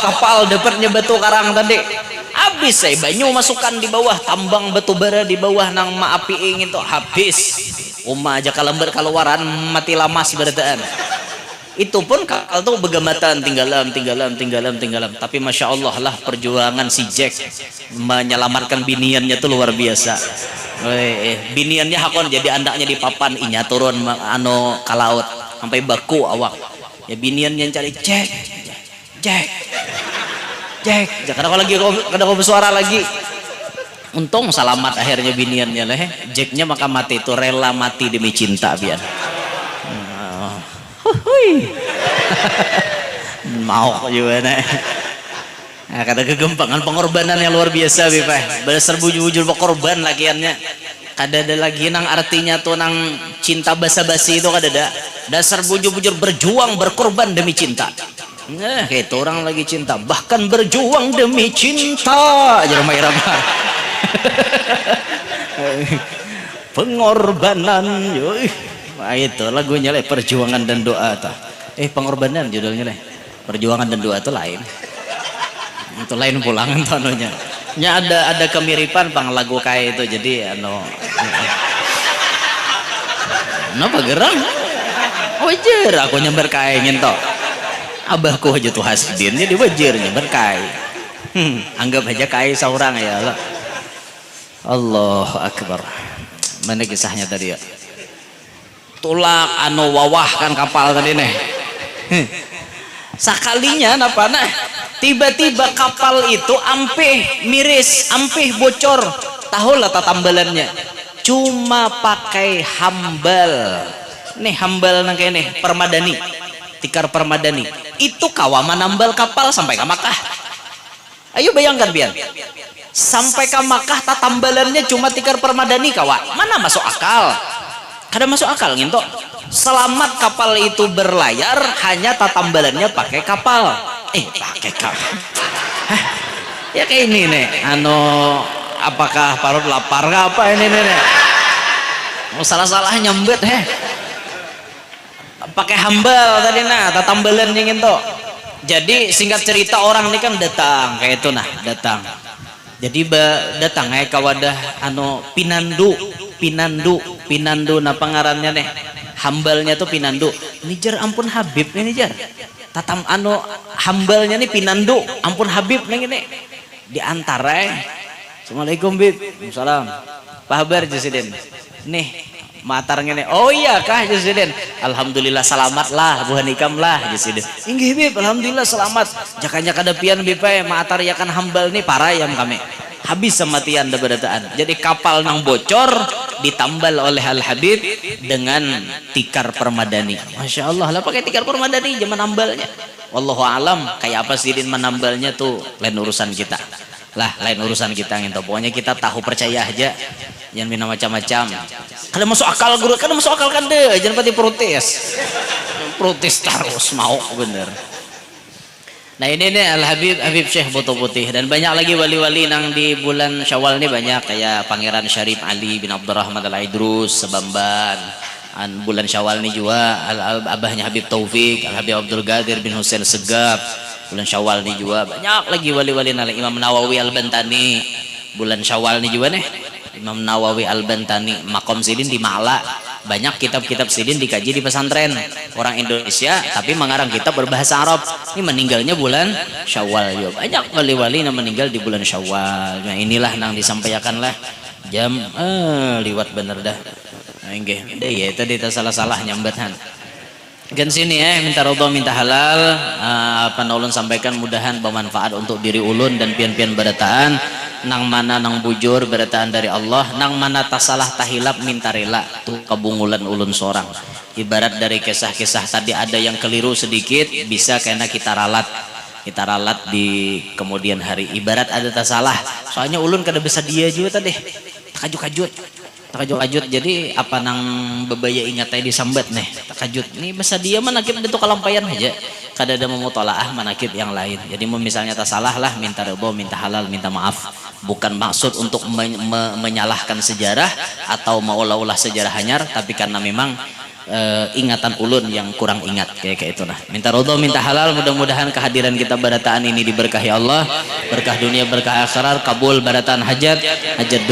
kapal dapatnya batu karang tadi habis banyu masukkan di bawah, tambang batu bara di bawah nang maapi ingin tuh habis. Aja kalembar keluaran mati lamas berataan. Itu pun kapal tuh begamatan tinggalam. Tapi masya Allah lah perjuangan si Jack menyelamatkan biniannya tuh luar biasa. Biniannya hakon jadi andaknya di papan inya turun ke laut sampai baku awak. Ya biniannya cari Jack. Kadang kau bersuara lagi. Untung selamat akhirnya biniannya lah. Jacknya maka mati itu rela mati demi cinta biar. Mau juga nih. Kata kegempangan pengorbanan yang luar biasa bipah. Besar bujur korban lakiannya. Kada ada lagi nang artinya tuh nang cinta basa-basi itu kada ada. Dasar bujur berjuang berkorban demi cinta. Nah, kayak itu orang lagi cinta, bahkan berjuang demi cinta. Aja Irama. Pengorbanan, itu lagunya lah, perjuangan dan doa ta. Pengorbanan judulnya lah. Perjuangan dan doa itu lain. Itu lain pulangan tanunya. Nya ada kemiripan pang lagu kayak itu, jadi Kenapa gerang? Wajar aku nyamber kayak ngento. Abahku aja tuh hasdin jadi wajar nyamber kayak. Anggap aja kayak seorang ya Allah. Allahu Akbar. Mana kisahnya tadi ya? Tulak wawah kan kapal tadi nih. Sakalinya tiba-tiba kapal itu ampih miris, ampih bocor. Tahulah tatambalannya, cuma pakai hambal. Nih hambal nang kene permadani, tikar permadani. Itu kawaman nambal kapal sampai ke Makkah. Ayo bayangkan biar. Sampai ke Makkah tatambalannya cuma tikar permadani kawa. Mana masuk akal? Kada masuk akal nginto. Selamat kapal itu berlayar, hanya tatambalannya pakai kapal. Pakai kapal. Hah? Ya kayak ini nih. Apakah parut lapar ke apa ini nih? Salah-salah nyambet pakai hambal tadi tatambalan nginto. Jadi singkat cerita orang ini kan datang kayak itu datang. Jadi datang ke wadah pinandu pangarannya nih. Hambalnya tuh pinandu. Ini jar ampun Habib ini jar. Hambalnya nih pinandu, ampun Habib ini. Di antara Assalamualaikum Bib. Salam. Pak Habar Jusiden. Nih matar ngene. Oh iya kah Jusiden. Alhamdulillah selamat lah Bu Hanikam lah Jusiden. Inggih Bib, alhamdulillah selamat. Jakanya kada pian Bib matar ya kan hambal nih parayam kami. Habis sematian da berataan. Jadi kapal nang bocor ditambal oleh Al Habib dengan tikar permadani. Masya Allah lah pakai tikar permadani zaman ambalnya. Wallahu alam kayak apa sih menambalnya tuh lain urusan kita. Lah lain urusan kita gitu. Pokoknya kita tahu percaya aja. Jangan bina macam-macam. Kada masuk akal guru, kada masuk akal kan deh. Jangan pati protes. Protes terus mau bener. Nah ini nih Al Habib Syekh Boto Putih dan banyak lagi wali-wali nang di bulan Syawal ini banyak kayak Pangeran Syarif Ali bin Abdurrahman Al-Aidrus Sebamban. Bulan Syawal ini juga abahnya Habib Taufik, Al Habib Abdul Qadir bin Husain Segaf. Bulan Syawal ini juga banyak lagi wali-wali nang Imam Nawawi Al-Bantani. Bulan Syawal ini juga nih Imam Nawawi Al-Bantani makom sidin di Ma'la. Banyak kitab-kitab sidin dikaji di pesantren orang Indonesia tapi mengarang kitab berbahasa Arab. Ini meninggalnya bulan Syawal juga. Banyak wali-wali yang meninggal di bulan Syawal. Nah inilah yang disampaikan lah jam liwat bener dah. Nah nggih ya tadi salah-salah nyambathan. Kan sini minta ridho minta halal ulun sampaikan mudahan bermanfaat untuk diri ulun dan pian-pian berataan nang mana nang bujur berataan dari Allah nang mana tasalah tahilap minta rela tuh kabungulan ulun seorang. Ibarat dari kisah-kisah tadi ada yang keliru sedikit bisa karena kita ralat di kemudian hari. Ibarat ada tasalah soalnya ulun kada bisa dia juga tadi takajut jadi apa nang bebaya ingat tadi disambat nih takajut ini bisa dia manakib itu kalampayan aja kada ada memutolaah manakib yang lain. Jadi misalnya tasalah lah minta ridho minta halal minta maaf, bukan maksud untuk menyalahkan sejarah atau maulah-ulah sejarah hanyar, tapi karena memang ingatan ulun yang kurang ingat kayak itu nah. Minta ridho minta halal, mudah-mudahan kehadiran kita barataan ini diberkahi Allah, berkah dunia berkah akhirat, kabul barataan hajat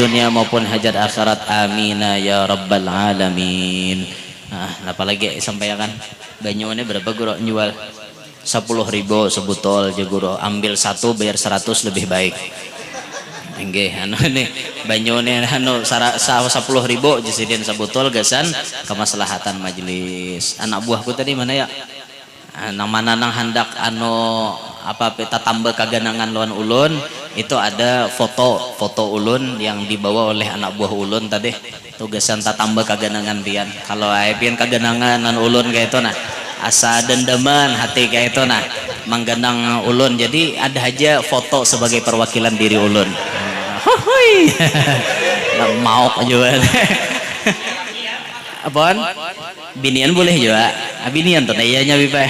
dunia maupun hajat akhirat, amin ya rabbal alamin. Nah apalagi sampaikan banyuannya berapa guru jual 10.000 sebotol je guru, ambil satu bayar 100 lebih baik. Nggih nih banyune 10.000 jisidin sabutol gasan kemaslahatan majelis. Anak buahku tadi mana ya? Nang mana nang hendak peta tambah kaganangan lawan ulun itu ada foto ulun yang dibawa oleh anak buah ulun tadi. Tugasan tambah kaganangan pian. Kalau pian kaganangan ulun kayak itu nah asa dendaman hati kayak itu nah mangganang ulun. Jadi ada aja foto sebagai perwakilan diri ulun. Hohoi. Mau juga. Apaan? Binian boleh juga. Binian tuh nayanya bipa.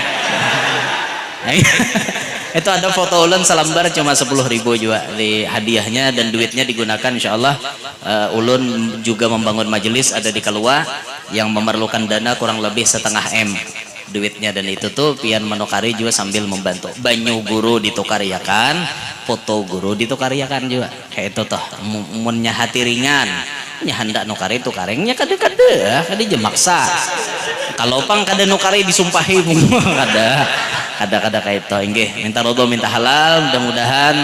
Itu ada foto ulun selembar cuma 10.000 juga di hadiahnya dan duitnya digunakan insyaallah ulun juga membangun majelis ada di Kalua yang memerlukan dana kurang lebih 0,5 M duitnya, dan itu tuh pian menukari juga sambil membantu. Banyu guru ditukariakan, foto guru ditukariakan juga kayak itu toh munnya hati ringan nya hendak nukari tukarengnya kada jemaksa kalau pang kada nukari disumpahi kada kayak itu. Nggih minta ridho minta halal, mudah-mudahan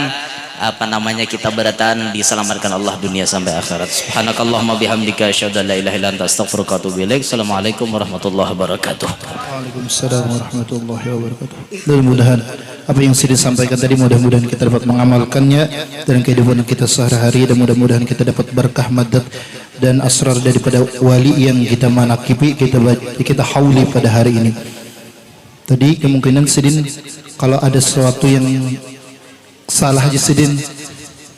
kita berataan diselamatkan Allah dunia sampai akhirat. Subhanakallahumma bihamdika asyhadu an la ilaha illa anta astaghfiruka wa atubu ilaik. Assalamualaikum warahmatullahi wabarakatuh. Waalaikumsalam warahmatullahi wabarakatuh. Mudah-mudahan apa yang sudah disampaikan tadi mudah-mudahan kita dapat mengamalkannya dalam kehidupan kita sehari-hari, dan mudah-mudahan kita dapat berkah madad dan asrar daripada wali yang kita manakibi, kita hauli pada hari ini. Tadi kemungkinan Sidin kalau ada sesuatu yang salah aja Sidin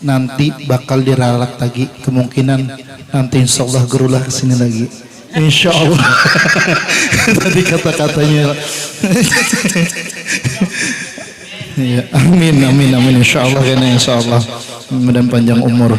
nanti bakal diralat lagi, kemungkinan nanti insyaallah gerulah kesini lagi. Insyaallah. Tadi kata-katanya. Ya, amin amin amin insyaallah karena insyaallah mudah panjang umur.